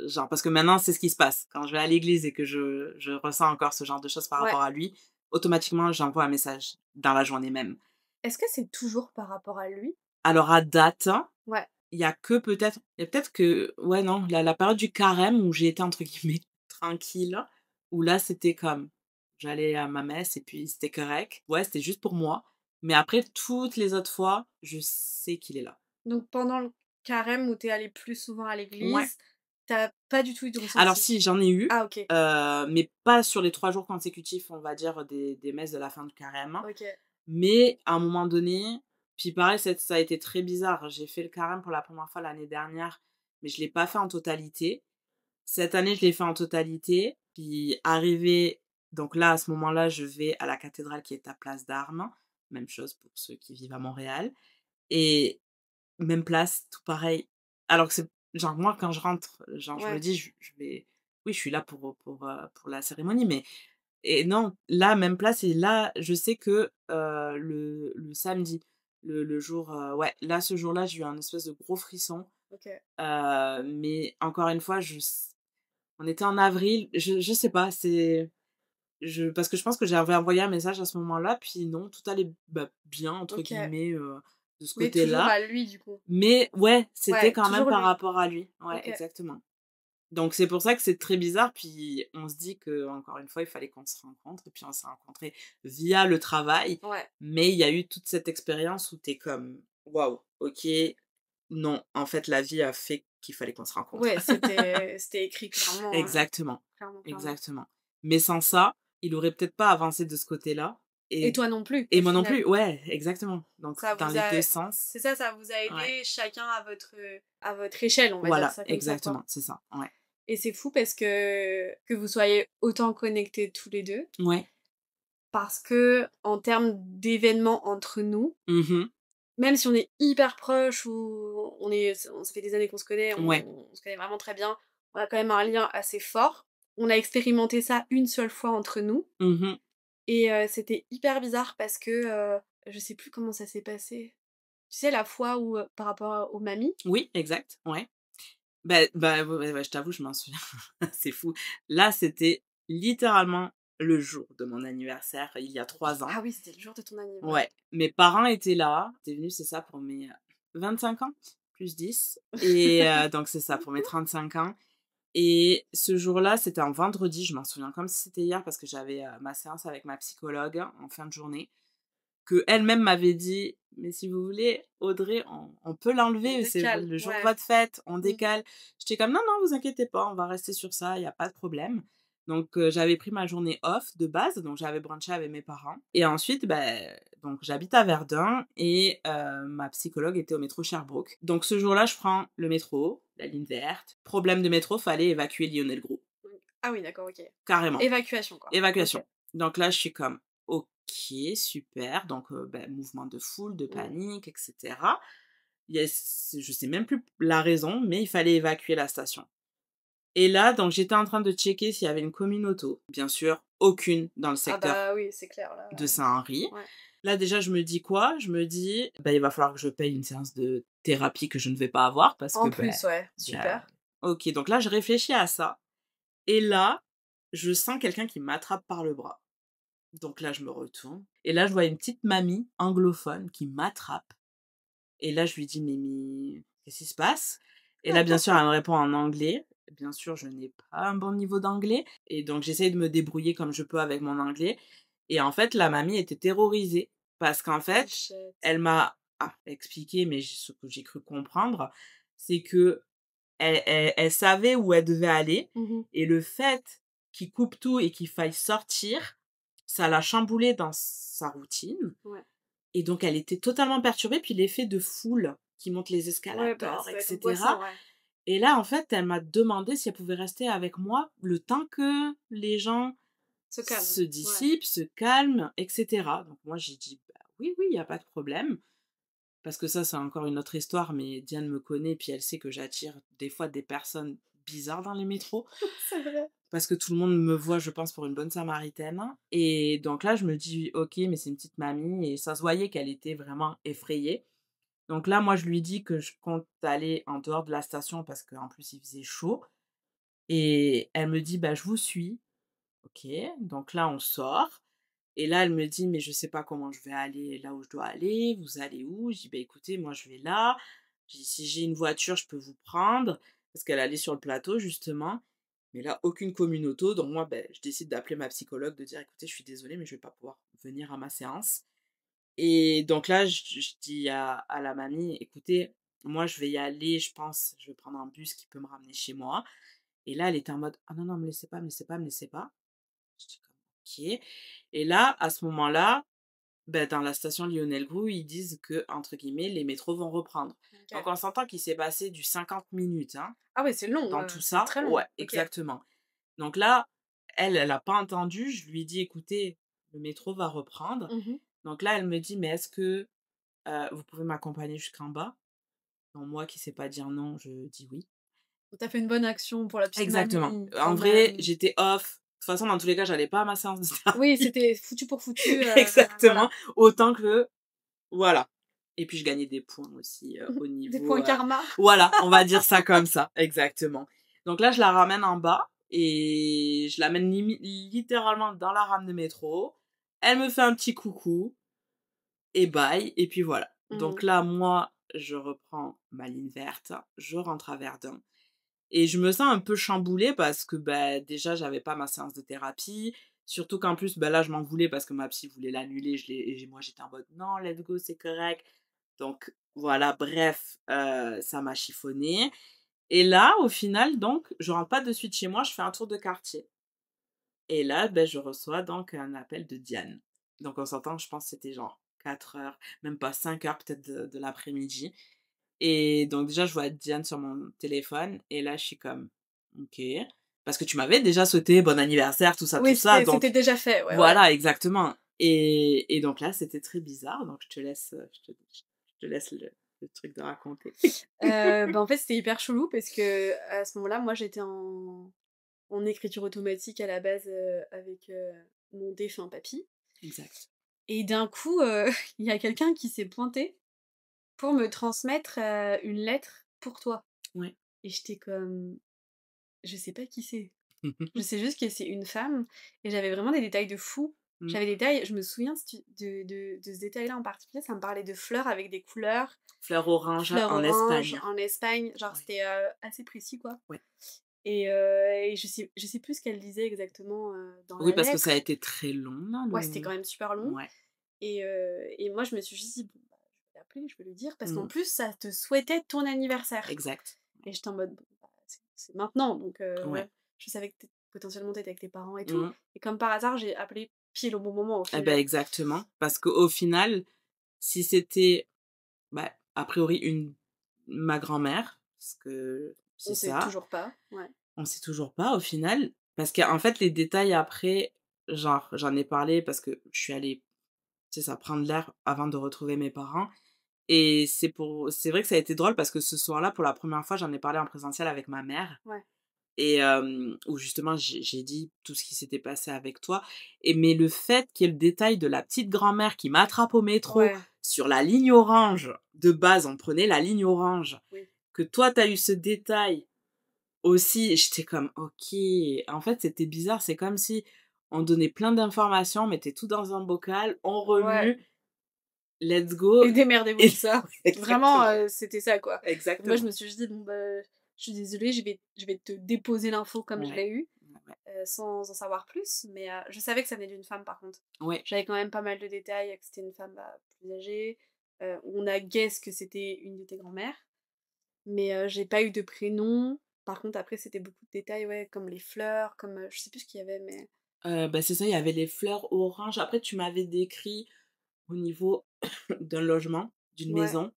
genre, parce que maintenant c'est ce qui se passe. Quand je vais à l'église et que je ressens encore ce genre de choses par rapport à lui, automatiquement j'envoie un message dans la journée même.
Est-ce que c'est toujours par rapport à lui?
Alors à date,
Ouais.
il y a peut-être que, ouais, non, la période du carême où j'ai été entre guillemets tranquille, où là c'était comme, j'allais à ma messe et puis c'était correct. Ouais, c'était juste pour moi. Mais après, toutes les autres fois, je sais qu'il est là.
Donc pendant le carême où t'es allée plus souvent à
Ouais.
l'église, t'as pas du tout eu de ressenti?
Alors si, j'en ai eu,
Ah ok.
mais pas sur les 3 jours consécutifs, on va dire, des messes de la fin du carême.
Ok.
Mais à un moment donné, puis pareil, ça a été très bizarre. J'ai fait le carême pour la première fois l'année dernière, mais je l'ai pas fait en totalité. Cette année, je l'ai fait en totalité. Puis arrivé, donc là, à ce moment-là, je vais à la cathédrale qui est à Place d'Armes. Même chose pour ceux qui vivent à Montréal. Et même place, tout pareil. Alors que c'est genre moi quand je rentre, genre je me
Ouais.
dis: «Je vais oui, je suis là pour la cérémonie», mais et non, là, même place et là, je sais que, le samedi, le jour, ouais, là, ce jour-là, j'ai eu un espèce de gros frisson,
OK.
mais encore une fois, on était en avril, je sais pas, parce que je pense que j'avais envoyé un message à ce moment-là, puis non, tout allait, bah, «bien» entre
OK.
guillemets, de ce
Mais toujours
côté-là.
à lui, du coup?
Mais ouais, c'était
Ouais,
quand même
toujours
par
lui.
rapport à lui. Ouais,
OK.
exactement. Donc c'est pour ça que c'est très bizarre, puis on se dit que encore une fois, il fallait qu'on se rencontre et puis on s'est rencontrés via le travail.
Ouais.
Mais il y a eu toute cette expérience où tu es comme: «Waouh, OK, non, en fait, la vie a fait qu'il fallait qu'on se rencontre».
Ouais, c'était écrit clairement,
Exactement,
clairement, clairement.
exactement. Mais sans ça, il aurait peut-être pas avancé de ce côté-là
Et
et
toi non plus,
et
au
moi non
final?
plus, ouais, exactement. Donc
Ça
dans
vous
les 2
a
sens,
c'est ça, ça vous a
ouais.
aidé chacun à votre échelle, on va dire
Voilà,
ça comme ça, quoi.
exactement, c'est ça, ouais.
Et c'est fou parce que vous soyez autant connectés tous les 2
Ouais.
parce que en termes d'événements entre nous,
Mmh.
même si on est hyper proches ou ça fait des années qu'on se connaît,
Ouais.
on se connaît vraiment très bien, on a quand même un lien assez fort. On a expérimenté ça une seule fois entre nous
Mmh.
et c'était hyper bizarre parce que, je sais plus comment ça s'est passé. Tu sais la fois où, par rapport aux mamies?
Oui, exact, ouais. Ouais, je t'avoue, je m'en souviens. C'est fou. Là, c'était littéralement le jour de mon anniversaire, il y a 3 ans.
Ah oui, c'était le jour de ton anniv ouais.
Ouais, mes parents étaient là. Tu venus, c'est ça, pour mes, 25 ans, plus 10 et donc c'est ça, pour mes 35 ans et ce jour-là, c'était un vendredi, je m'en souviens comme si c'était hier parce que j'avais, ma séance avec ma psychologue en fin de journée. Que elle même m'avait dit: «Mais si vous voulez, Audrey, on peut
On
l'enlever, c'est
décale,
le jour de
ouais.
votre fête, on
Mmh.
décale». J'étais comme: «Non, non, vous inquiétez pas, on va rester sur ça, il y a pas de problème». Donc j'avais pris ma journée off de base, donc j'avais brunché avec mes parents et ensuite, donc j'habite à Verdun et ma psychologue était au métro Sherbrooke. Donc ce jour-là, je prends le métro, la ligne verte. Problème de métro, fallait évacuer Lionel Groulx,
Ah oui, d'accord, OK.
carrément.
Évacuation, quoi. OK.
Évacuation. Donc là, je suis comme: «OK, super». Donc mouvement de foule, de
Mmh.
panique et cetera. Je sais même plus la raison, mais il fallait évacuer la station. Et là, donc j'étais en train de checker s'il y avait une communauto. Bien sûr, aucune dans le
Ah
secteur
bah oui, c'est clair là,
de Saint-Henri.
ouais.
Là, déjà, je me dis quoi? Je me dis: «Bah, il va falloir que je paye une séance de thérapie que je ne vais pas avoir parce que,
En plus, ouais,
bah»
super.
OK, donc là, je réfléchis à ça et là, je sens quelqu'un qui m'attrape par le bras. Donc là, je me retourne et là, je vois une petite mamie anglophone qui m'attrape et là, je lui dis: «Mais qu'est-ce qui se passe?» Et là, bien sûr, elle me répond en anglais. Bien sûr, je n'ai pas un bon niveau d'anglais et donc j'essaye de me débrouiller comme je peux avec mon anglais et en fait, la mamie était terrorisée parce qu'en fait,
Bichette.
elle m'a expliqué, mais ce que j'ai cru comprendre, c'est que elle savait où elle devait aller
Mmh mh.
et le fait qu'il coupe tout et qu'il faille sortir, ça l'a chamboulée dans sa routine
Ouais.
et donc elle était totalement perturbée. Puis l'effet de foule qui monte les
Ouais, bah,
escalators
ça
et
doit être
cetera
angoissant, ouais.
et là, en fait, elle m'a demandé si elle pouvait rester avec moi le temps que les gens
Se calme,
se
ouais.
dissipent, se calment et cetera. Donc moi, j'ai dit: «Bah, oui, oui, il y a pas de problème». Parce que ça, c'est encore une autre histoire, mais Diane me connaît, puis elle sait que j'attire des fois des personnes bizarres dans les métros.
C'est vrai.
Parce que tout le monde me voit, je pense, pour une bonne samaritaine. Et donc là, je me dis, ok, mais c'est une petite mamie. Et ça se voyait qu'elle était vraiment effrayée. Donc là, moi, je lui dis que je compte aller en dehors de la station parce qu'en plus, il faisait chaud. Et elle me dit, bah, je vous suis. Ok, donc là, on sort. Et là, elle me dit: «Mais je sais pas comment je vais aller là où je dois aller. Vous allez où?» Je dis: «Bah, écoutez, moi, je vais là». Je dis: «Si j'ai une voiture, je peux vous prendre». Parce qu'elle allait sur le plateau, justement. Mais là, aucune communauto. Donc moi, je décide d'appeler ma psychologue, de dire: «Écoutez, je suis désolée, mais je vais pas pouvoir venir à ma séance». Et donc là, je dis à la mamie: «Écoutez, moi, je vais y aller, je pense, je vais prendre un bus qui peut me ramener chez moi». Et là, elle était en mode: «Ah non, non, me laissez pas, me laissez pas, me laissez pas». J'étais comme: «OK». Et là, à ce moment-là, dans la station Lionel Groulx, ils disent que, entre guillemets, «les métros vont reprendre». Donc
OK.
on s'entend qu'il s'est passé du 50 minutes, hein,
Ah ouais, c'est long,
dans tout
c'est
ça.
très long.
Ouais,
OK.
exactement. Donc là, elle a pas entendu. Je lui dis: «Écoutez, le métro va reprendre».
Mmh mh.
Donc là, elle me dit: «Mais est-ce que vous pouvez m'accompagner jusqu'en bas. Donc moi qui sais pas dire non, je dis oui.
Tu fait une bonne action pour la petite
Exactement.
mamie
En
quand
vrai,
même.
j'étais off. De toute façon, dans tous les cas, j'allais pas à ma séance de thérapie.
Oui, c'était foutu pour foutu,
Exactement.
voilà.
Autant que voilà. Et puis je gagnais des points aussi, au
Des
niveau,
points karma.
voilà, on va dire ça comme ça, exactement. Donc là, je la ramène en bas et je l'amène littéralement dans la rame de métro. Elle me fait un petit coucou et bye et puis voilà.
Mmh.
Donc là, moi, je reprends ma ligne verte, je rentre à Verdun et je me sens un peu chamboulée parce que, bah, déjà, j'avais pas ma séance de thérapie. Surtout qu'en plus, bah, là, je m'en voulais parce que ma psy voulait l'annuler. Et moi, j'étais en mode non, let's go, c'est correct. Donc, voilà, bref, ça m'a chiffonné. Et là, au final, donc, je rentre pas de suite chez moi, je fais un tour de quartier. Et là, ben, je reçois donc un appel de Diane. Donc, on s'entend, je pense que c'était genre 4 heures, même pas 5 heures peut-être de l'après-midi. Et donc déjà, je vois Diane sur mon téléphone et là, je suis comme: «OK». Parce que tu m'avais déjà souhaité bon anniversaire, tout
Oui,
ça,
c'était
donc
déjà fait, ouais, ouais.
voilà, exactement. Et donc là, c'était très bizarre, donc je te laisse, je te laisse le truc de raconter.
Bah, en fait, c'était hyper chelou parce que à ce moment-là, moi, j'étais en écriture automatique à la base, avec, mon défunt papy
Exact.
et d'un coup, il y a quelqu'un qui s'est pointé pour me transmettre, une lettre pour toi
Ouais.
et j'étais comme: «Je sais pas qui c'est». Je sais juste que c'est une femme et j'avais vraiment des détails de fou.
Mmh.
J'avais des détails, je me souviens de ce détail-là en particulier, ça me parlait de fleurs avec des couleurs,
Fleur orange
fleurs
en
orange
Espagne.
en Espagne, genre
Ouais.
c'était, assez précis quoi
Ouais.
et je sais plus ce qu'elle disait exactement, dans
Oui,
la
parce que ça a
lettre.
été très long là,
Ouais, c'était quand même super long
ouais.
et moi je me suis juste dit: «Bon, bah, je vais l'appeler, je vais lui dire» parce qu'en
Mmh.
plus ça te souhaitait ton anniversaire
Exact.
et j'étais en mode: «Bon, bah, c'est maintenant» donc
Ouais.
je savais que potentiellement t'étais avec tes parents et tout
Mmh.
et comme par hasard, j'ai appelé pile au bon moment au
Eh ben
final.
exactement. Parce qu'au final, si c'était, bah, a priori ma grand-mère, parce que c'est
On sait
ça,
toujours pas, ouais.
on sait toujours pas au final. Parce qu'en fait, les détails après, genre, j'en ai parlé parce que je suis allée, c'est ça, prendre l'air avant de retrouver mes parents. Et c'est vrai que ça a été drôle parce que ce soir-là, pour la première fois, j'en ai parlé en présentiel avec ma mère.
Ouais.
Et où justement j'ai dit tout ce qui s'était passé avec toi et mais le fait qu'il y ait le détail de la petite grand-mère qui m'attrape au métro
Ouais,
sur la ligne orange, de base on prenait la ligne orange,
oui.
que toi tu as eu ce détail aussi, j'étais comme OK. En fait, c'était bizarre, c'est comme si on donnait plein d'informations, on mettait tout dans un bocal, on
Ouais
remue, let's go
et démerdez-vous
et
avec ça. Vraiment,
exactement,
c'était ça, quoi. Et moi, je
exactement.
me suis juste dit: «Bon, bah, je suis désolée, je vais te déposer l'info comme je
Ouais,
l'ai eue,
ouais,
sans en savoir plus». Mais, je savais que ça venait d'une femme, par contre.
ouais.
J'avais quand même pas mal de détails, que c'était une femme, bah, plus âgée. On a guess que c'était une de tes grand-mères, mais, j'ai pas eu de prénom. Par contre, après, c'était beaucoup de détails, ouais, comme les fleurs, comme, je sais plus ce qu'il y avait, mais
Bah, c'est ça, il y avait les fleurs oranges. Après, tu m'avais décrit au niveau d'un logement, d'une
ouais,
maison.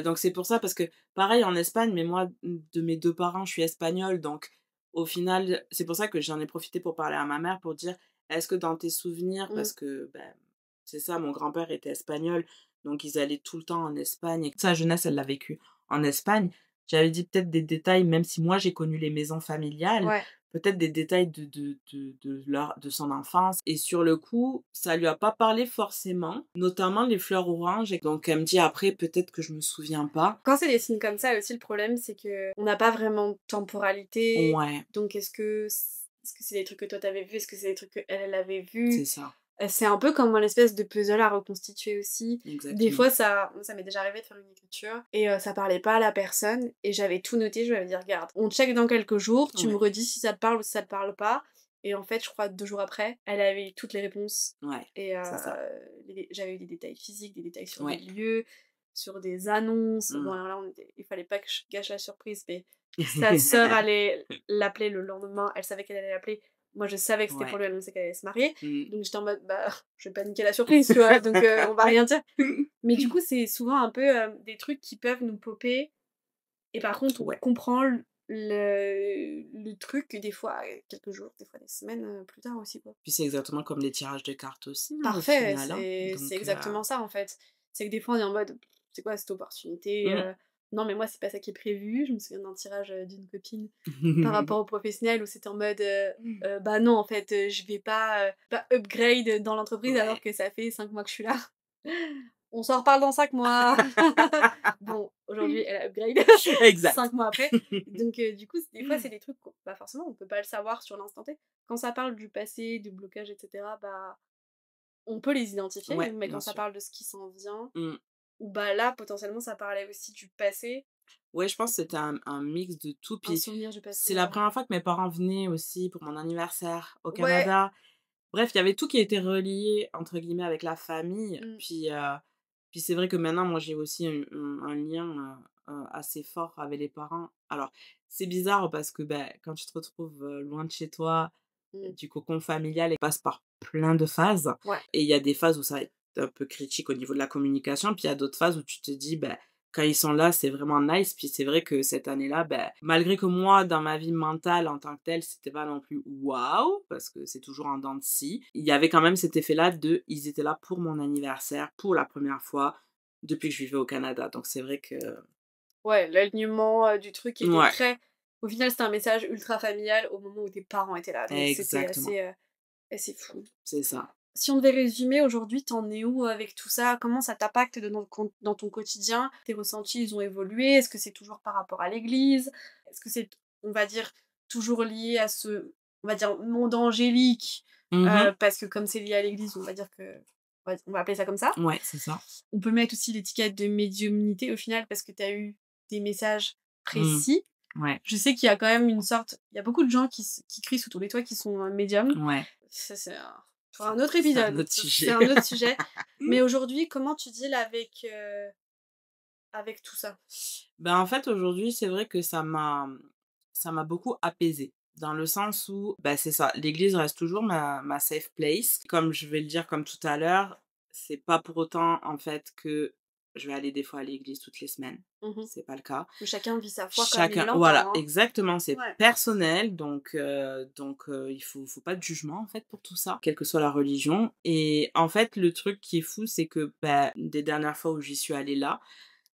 Donc c'est pour ça, parce que pareil en Espagne, mais moi, de mes 2 parents, je suis espagnole, donc au final, c'est pour ça que j'en ai profité pour parler à ma mère pour dire: «Est-ce que dans tes souvenirs»
mmh,
parce que, ben, c'est ça, mon grand-père était espagnol, donc ils allaient tout le temps en Espagne et sa jeunesse, elle l'a vécu en Espagne. J'avais dit peut-être des détails, même si moi j'ai connu les maisons familiales,
ouais.
peut-être des détails de son enfance et sur le coup, ça lui a pas parlé forcément, notamment les fleurs oranges et donc elle me dit après peut-être que je me souviens pas.
Quand c'est des signes comme ça aussi, le problème, c'est que on n'a pas vraiment de temporalité.
Ouais,
Donc est-ce que c'est des trucs que toi t'avais vus? Est-ce que c'est des trucs qu'elle, elle avait vus?
c'est ça,
C'est un peu comme un espèce de puzzle à reconstituer aussi. Des
exactement.
fois, ça m'est déjà arrivé de faire une écriture et ça parlait pas à la personne et j'avais tout noté, je lui avais dit: «Regarde, on check dans quelques jours, tu me
Ouais,
redis si ça te parle ou si ça te parle pas» et en fait, je crois 2 jours après, elle avait eu toutes les réponses
ouais,
et
c'est ça.
j'avais eu des détails physiques, des détails sur des
Ouais.
lieux, sur des annonces. Bon,
Mmh.
alors là, il fallait pas que je gâche la surprise, mais sa sœur allait l'appeler le lendemain, elle savait qu'elle allait l'appeler. Moi, je savais que c'était pour
Ouais.
lui annoncer qu'elle allait se marier.
Mmh.
Donc j'étais en mode: «Bah, je vais pas niquer la surprise», tu vois? Donc on va rien dire. Mais du coup, c'est souvent un peu, des trucs qui peuvent nous popper et par contre, on
Ouais.
comprend le truc des fois, quelques jours, des fois des semaines, plus tard aussi, quoi.
Puis c'est exactement comme les tirages de cartes aussi, hein, au
Parfait,
final, hein,
c'est
donc
exactement ça, en fait. c'est que des fois on est en mode c'est quoi cette opportunité
Mmh.
non mais moi c'est pas ça qui est prévu. Je me souviens d'un tirage d'une copine par rapport au professionnel où c'était en mode bah non en fait je vais pas upgrade dans l'entreprise alors
Ouais.
que ça fait 5 mois que je suis là. On s'en reparle dans 5 mois. Bon, aujourd'hui elle a upgrade
Exact.
5 mois après. Donc du coup des fois c'est des trucs bah forcément on peut pas le savoir sur l'instant T. Quand ça parle du passé, du blocage, etc., bah on peut les identifier,
Ouais,
mais
bien
quand ça
sûr.
parle de ce qui s'en vient,
Mmh.
ou bah là potentiellement ça parlait aussi du passé,
Ouais, je pense que c'était un mix de tout.
un
Puis
souvenir du
c'est
passé.
la première fois que mes parents venaient aussi pour mon anniversaire au
Ouais.
Canada. Bref, il y avait tout qui était relié entre guillemets avec la famille.
Mm.
Puis c'est vrai que maintenant, moi, j'ai aussi un lien assez fort avec les parents. Alors, c'est bizarre parce que ben, quand tu te retrouves loin de chez toi,
Mm.
du cocon familial, et passe par plein de phases.
Ouais.
Et il y a des phases où ça va être un peu critique au niveau de la communication. Puis il y a d'autres phases où tu te dis, ben, quand ils sont là, c'est vraiment nice. Puis c'est vrai que cette année-là, ben, malgré que moi, dans ma vie mentale en tant que telle, c'était pas non plus waouh, parce que c'est toujours en dents de scie, il y avait quand même cet effet-là de, ils étaient là pour mon anniversaire, pour la première fois, depuis que je vivais au Canada. Donc c'est vrai que,
Ouais, l'alignement du truc était
ouais,
très. Au final, c'était un message ultra familial au moment où tes parents étaient là. Donc c'était
exactement,
assez fou.
c'est ça.
Si on devait résumer aujourd'hui, t'en es où avec tout ça? Comment ça t'impacte dans ton quotidien? Tes ressentis, ils ont évolué? Est-ce que c'est toujours par rapport à l'église? Est-ce que c'est, on va dire, toujours lié à ce, on va dire, monde angélique?
Mhm.
Parce que comme c'est lié à l'église, on va dire que, on va appeler ça comme ça.
Ouais, c'est ça.
On peut mettre aussi l'étiquette de médiumnité au final parce que t'as eu des messages
Mm.
précis.
Ouais,
Je sais qu'il y a quand même une sorte, il y a beaucoup de gens qui crient sous tous les toits qui sont médiums.
ouais.
Ça, pour un autre
C'est un
épisode.
autre
C'est
sujet.
un autre sujet. Mais aujourd'hui, comment tu deals avec tout ça?
Ben, en fait, aujourd'hui, c'est vrai que ça m'a beaucoup apaisée. Dans le sens où, bah, c'est ça, l'église reste toujours ma safe place. Comme je vais le dire comme tout à l'heure, c'est pas pour autant, en fait, que je vais aller des fois à l'église toutes les semaines.
Mmh.
C'est pas le cas.
Chacun vit sa foi comme il
Chacun, voilà,
l'entend, hein.
exactement, c'est
Ouais.
personnel, donc il faut pas de jugement, en fait, pour tout ça, quelle que soit la religion. Et en fait, le truc qui est fou, c'est que, bah, des dernières fois où j'y suis allée là,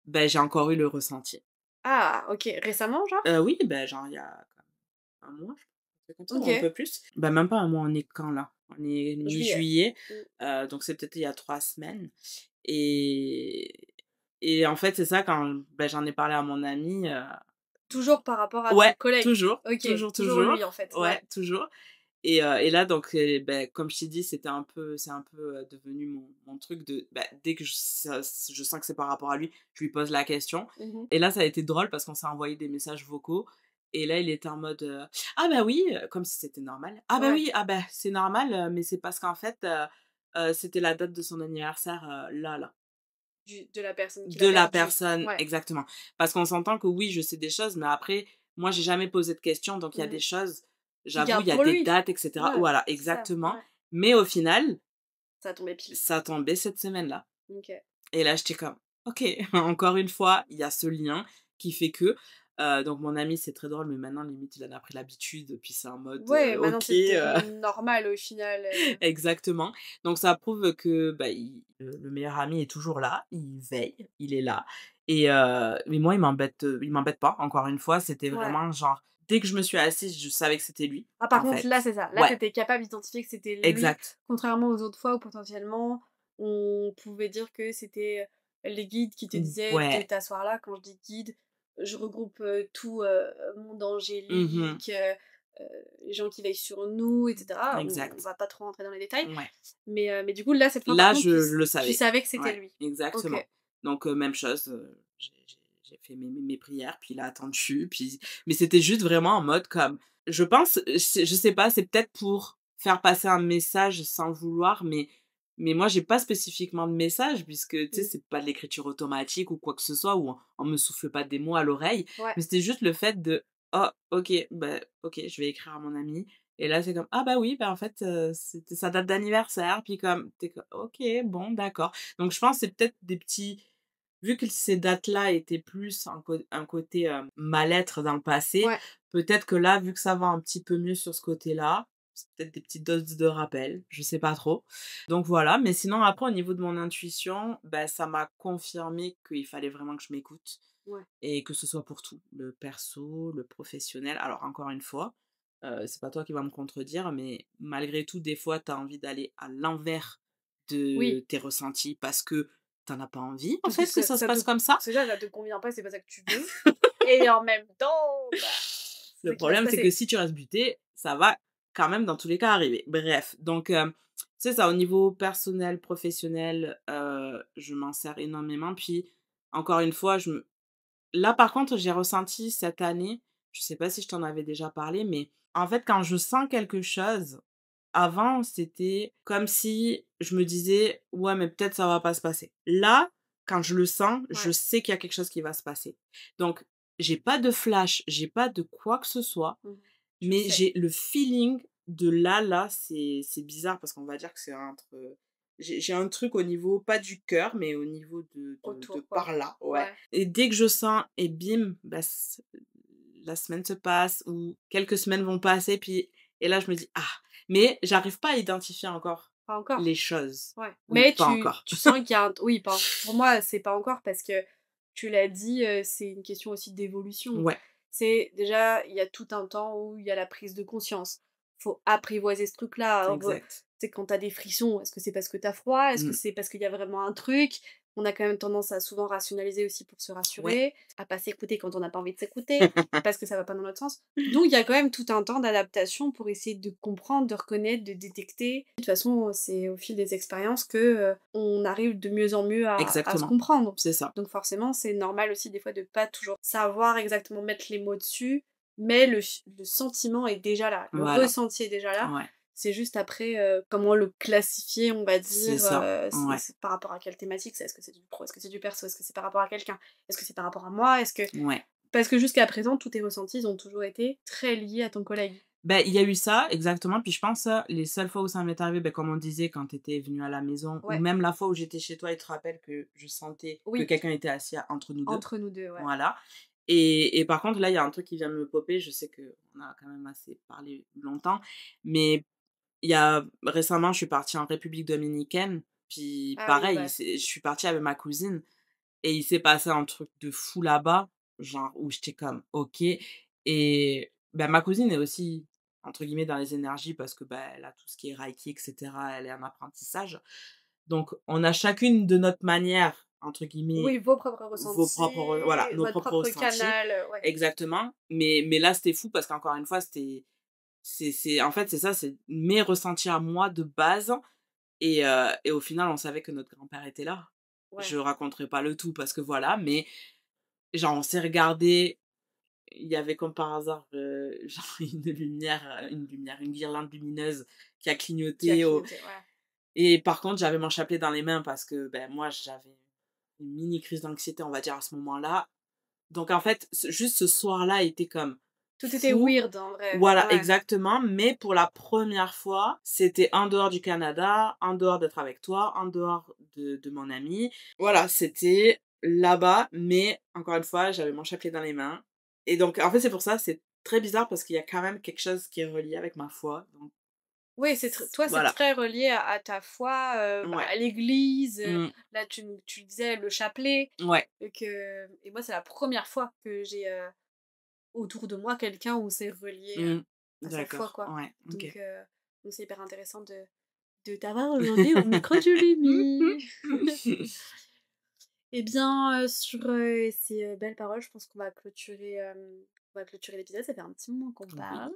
bah, j'ai encore eu le ressenti.
Ah, OK. Récemment, genre?
Oui, ben, genre, il y a un mois, je pense, comme ça, ou un
OK.
peu plus. Bah, même pas un mois, on est quand, là? On est
Juillet.
mi-juillet,
Mmh.
donc c'est peut-être il y a 3 semaines. Et et en fait, c'est ça quand, bah, j'en ai parlé à mon ami,
Toujours par rapport à ton
ouais,
collègue?
toujours,
OK,
toujours,
toujours
toujours,
lui, en fait,
ouais,
ouais.
toujours. Et là, donc, beh, comme je t'ai dit, c'est un peu, devenu mon truc de, bah, dès que je sens que c'est par rapport à lui, je lui pose la question.
Mmh.
Et là, ça a été drôle parce qu'on s'est envoyé des messages vocaux et là, il était en mode, «Ah bah oui», comme si c'était normal. «Ah bah
Ouais.
oui, ah bah, c'est normal, mais c'est parce qu'en fait, c'était la date de son anniversaire, là, là».
De la personne qui l'a
De la
perdu.
personne,
Ouais.
exactement. Parce qu'on s'entend que oui, je sais des choses, mais après, moi, j'ai jamais posé de questions, donc il y a
Mmh.
des choses,
Qu'il
j'avoue, il
garde
y a
pour
des
lui.
dates, et cetera.
Ouais,
Voilà,
c'est ça,
exactement.
ouais.
Mais au final,
Ça a tombé pile.
ça tombait cette semaine-là.
OK.
Et là, j'étais comme: «OK». Encore une fois, il y a ce lien qui fait que, donc mon ami, c'est très drôle, mais maintenant, limite, il en a pris l'habitude, puis c'est en mode,
Ouais, maintenant
OK,
c'est devenu normal au final,
exactement. Donc ça prouve que, bah, le meilleur ami est toujours là, il veille, il est là. Mais moi, il m'embête pas, encore une fois, c'était
ouais.
vraiment genre, dès que je me suis assise, je savais que c'était lui,
Ah par
en
contre
fait.
là c'est ça, là
Ouais,
tu étais capable d'identifier que c'était lui,
exact.
contrairement aux autres fois où potentiellement on pouvait dire que c'était, les guides qui te disaient de
Ouais.
t'asseoir là. Quand je dis guide, je regroupe, tout, monde
Mmh.
angélique, les gens qui veillent sur nous et cetera. On
Exact.
va pas trop rentrer dans les détails,
Ouais.
mais du coup là cette fois par
Là,
contre
je le
tu
savais.
savais que c'était
Ouais,
lui? OK.
exactement. Donc même chose, j'ai fait mes prières, puis il a attendu, puis mais c'était juste vraiment en mode comme, je pense, je sais pas, c'est peut-être pour faire passer un message sans le vouloir, mais moi j'ai pas spécifiquement de message puisque, tu sais,
Mmh.
c'est pas de l'écriture automatique ou quoi que ce soit, ou on me souffle pas des mots à l'oreille,
Ouais.
mais c'était juste le fait de: «Oh OK, bah, OK, je vais écrire à mon ami». Et là, c'est comme: «Ah bah oui, bah, en fait, c'était sa date d'anniversaire», puis comme tu comme: «OK, bon, d'accord». Donc je pense que c'est peut-être des petits, vu que ces dates-là étaient plus un côté, mal-être dans le passé,
Ouais.
peut-être que là, vu que ça va un petit peu mieux sur ce côté-là, c'est peut-être des petites doses de rappel, je sais pas trop. Donc voilà, mais sinon après au niveau de mon intuition, bah, ça m'a confirmé qu'il fallait vraiment que je m'écoute
Ouais.
et que ce soit pour tout, le perso, le professionnel. Alors encore une fois, c'est pas toi qui vas me contredire, mais malgré tout, des fois, tu as envie d'aller à l'envers de
Oui,
tes ressentis parce que tu en as pas envie, en
parce que
fait, que
ça
ça se
ça te
passe comme ça.
déjà ça te convient pas, c'est pas ça que tu veux et en même temps, bah, c'est
Le
ça qui va se
problème, c'est que
passer.
si tu restes buté, ça va quand même dans tous les cas arriver. Bref, donc c'est ça, au niveau personnel, professionnel, je m'en sers énormément. Puis, encore une fois, là, par contre, j'ai ressenti cette année, je sais pas si je t'en avais déjà parlé, mais en fait, quand je sens quelque chose, avant, c'était comme si je me disais: «Ouais, mais peut-être ça va pas se passer». Là, quand je le sens, je
Ouais.
sais qu'il y a quelque chose qui va se passer. Donc, j'ai pas de flash, j'ai pas de quoi que ce soit,
Mmh. Tu le
mais
sais.
j'ai le feeling de là, c'est bizarre parce qu'on va dire que c'est entre, j'ai un truc au niveau, pas du cœur, mais au niveau de
Autour quoi.
par là, ouais.
Ouais.
Et dès que je sens et bim, bah, la semaine se passe ou quelques semaines vont passer, puis et là je me dis: «Ah!» Mais j'arrive pas à identifier encore
Pas encore.
les choses.
Ouais.
Oui,
Mais
pas
tu
encore.
tu sens qu'il y a un oui, pas pour moi, c'est pas encore parce que tu l'as dit, c'est une question aussi d'évolution.
Ouais,
C'est déjà, il y a tout un temps où il y a la prise de conscience. Faut apprivoiser ce truc-là.
exact.
Tu sais, quand t'as des frissons, est-ce que c'est parce que t'as froid? Est-ce que
Mmh.
c'est parce qu'il y a vraiment un truc? On a quand même tendance à souvent rationaliser aussi pour se
Ouais.
rassurer, à pas s'écouter quand on n'a pas envie de s'écouter, parce que ça va pas dans notre sens. Donc il y a quand même tout un temps d'adaptation pour essayer de comprendre, de reconnaître, de détecter. De toute façon, c'est au fil des expériences que, on arrive de mieux en mieux à se
Exactement,
comprendre.
c'est ça.
Donc forcément, c'est normal aussi des fois de pas toujours savoir exactement mettre les mots dessus, mais le sentiment est déjà là, le
Voilà,
ressenti est déjà là.
ouais,
C'est juste après, comment le classifier, on va
c'est
dire,
ça, ouais,
c'est par rapport à quelle thématique c'est? Est-ce que c'est du pro? Est-ce que c'est du perso? Est-ce que c'est par rapport à quelqu'un? Est-ce que c'est par rapport à moi? Est-ce que
ouais.
parce que jusqu'à présent, tous tes ressentis, ils ont toujours été très liés à ton collègue.
Ben il y a eu ça, exactement, puis je pense, les seules fois où ça m'est arrivé, ben comme on disait, quand tu étais venu à la maison ou
Ouais,
même la fois où j'étais chez toi et tu te rappelles que je sentais que
oui,
quelqu'un était assis entre nous 2.
entre nous 2, ouais.
Voilà. Et par contre, là, il y a un truc qui vient de me popper. Je sais qu'on a quand même assez parlé longtemps, mais il y a récemment, je suis partie en République dominicaine, puis
Ah oui,
pareil,
ouais.
je suis partie avec ma cousine et il s'est passé un truc de fou là-bas, genre où j'étais comme: «OK» et bah, ma cousine est aussi, entre guillemets, «dans les énergies» parce que, bah, elle a tout ce qui est reiki et cetera, elle est en apprentissage. Donc on a chacune de notre manière, entre guillemets,
Oui, vos propres
vos propres re voilà,
ressentis,
nos
votre
propres
propre
ressentis.
canal, ouais.
Exactement, mais là, c'était fou parce qu'encore une fois, c'est en fait, c'est ça, c'est mes ressentis à moi de base et au final, on savait que notre grand-père était là.
Ouais.
Je raconterai pas le tout parce que voilà, mais genre, on s'est regardé. Il y avait comme par hasard, genre une guirlande lumineuse qui a
Qui a
clignoté au
clignoté, ouais.
et par contre, j'avais mon chapelet dans les mains parce que, ben, moi, j'avais une mini crise d'anxiété, on va dire, à ce moment-là. Donc en fait, juste ce soir-là était comme
Tout était
fou.
weird en vrai,
Voilà,
ouais.
exactement, mais pour la première fois, c'était en dehors du Canada, en dehors d'être avec toi, en dehors de mon ami. Voilà, c'était là-bas, mais encore une fois, j'avais mon chapelet dans les mains. Et donc, en fait, c'est pour ça, c'est très bizarre parce qu'il y a quand même quelque chose qui est relié avec ma foi. Donc,
Oui, toi, c'est
voilà.
très relié à ta foi, bah,
Ouais.
à l'église,
Mmh.
là, tu disais le chapelet,
Ouais.
et moi, c'est la première fois que j'ai, autour de moi quelqu'un où c'est relié,
Mmh.
à sa foi,
D'accord.
quoi.
Ouais. OK.
Donc c'est hyper intéressant de t'avoir aujourd'hui au micro du Lumi. Eh bien, sur, ces, belles paroles, je pense qu'on va clôturer, l'épisode. Ça fait un petit moment qu'on
Oui.
parle.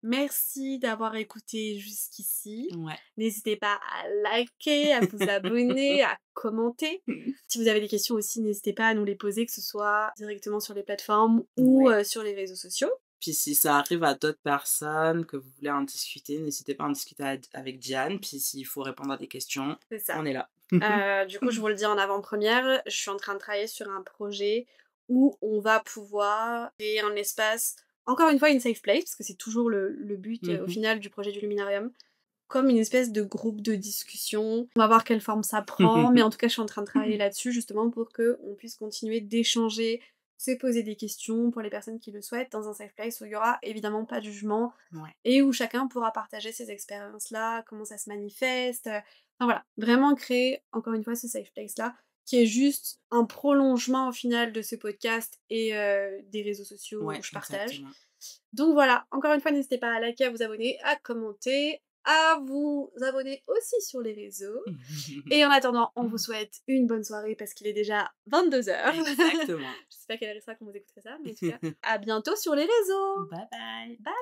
Merci d'avoir écouté jusqu'ici.
Ouais.
N'hésitez pas à liker, à vous abonner, à commenter. Si vous avez des questions aussi, n'hésitez pas à nous les poser, que ce soit directement sur les plateformes ou
Ouais.
sur les réseaux sociaux.
Puis si ça arrive à d'autres personnes, que vous voulez en discuter, n'hésitez pas à en discuter avec Diane. Puis s'il faut répondre à des questions,
C'est ça.
on est là.
Du coup, je vous le dis en avant-première, je suis en train de travailler sur un projet où on va pouvoir créer un espace, encore une fois une safe place, parce que c'est toujours le but au
Mhm.
final du projet du Luminarium, comme une espèce de groupe de discussion. On va voir quelle forme ça prend, mais en tout cas, je suis en train de travailler là-dessus justement pour qu'on puisse continuer d'échanger c'est poser des questions pour les personnes qui le souhaitent dans un safe place où il y aura évidemment pas de jugement
Ouais.
et où chacun pourra partager ses expériences-là, comment ça se manifeste. Enfin voilà, vraiment créer encore une fois ce safe place-là qui est juste un prolongement au final de ce podcast et des réseaux sociaux
Ouais,
où je partage.
exactement.
Donc voilà, encore une fois, n'hésitez pas à liker, à vous abonner, à commenter, à vous abonner aussi sur les réseaux. Et en attendant, on vous souhaite une bonne soirée parce qu'il est déjà 22h.
Exactement.
Je sais pas quelle heure il sera quand vous écouterez ça, mais en tout cas, à bientôt sur les réseaux.
Bye bye.
Bye!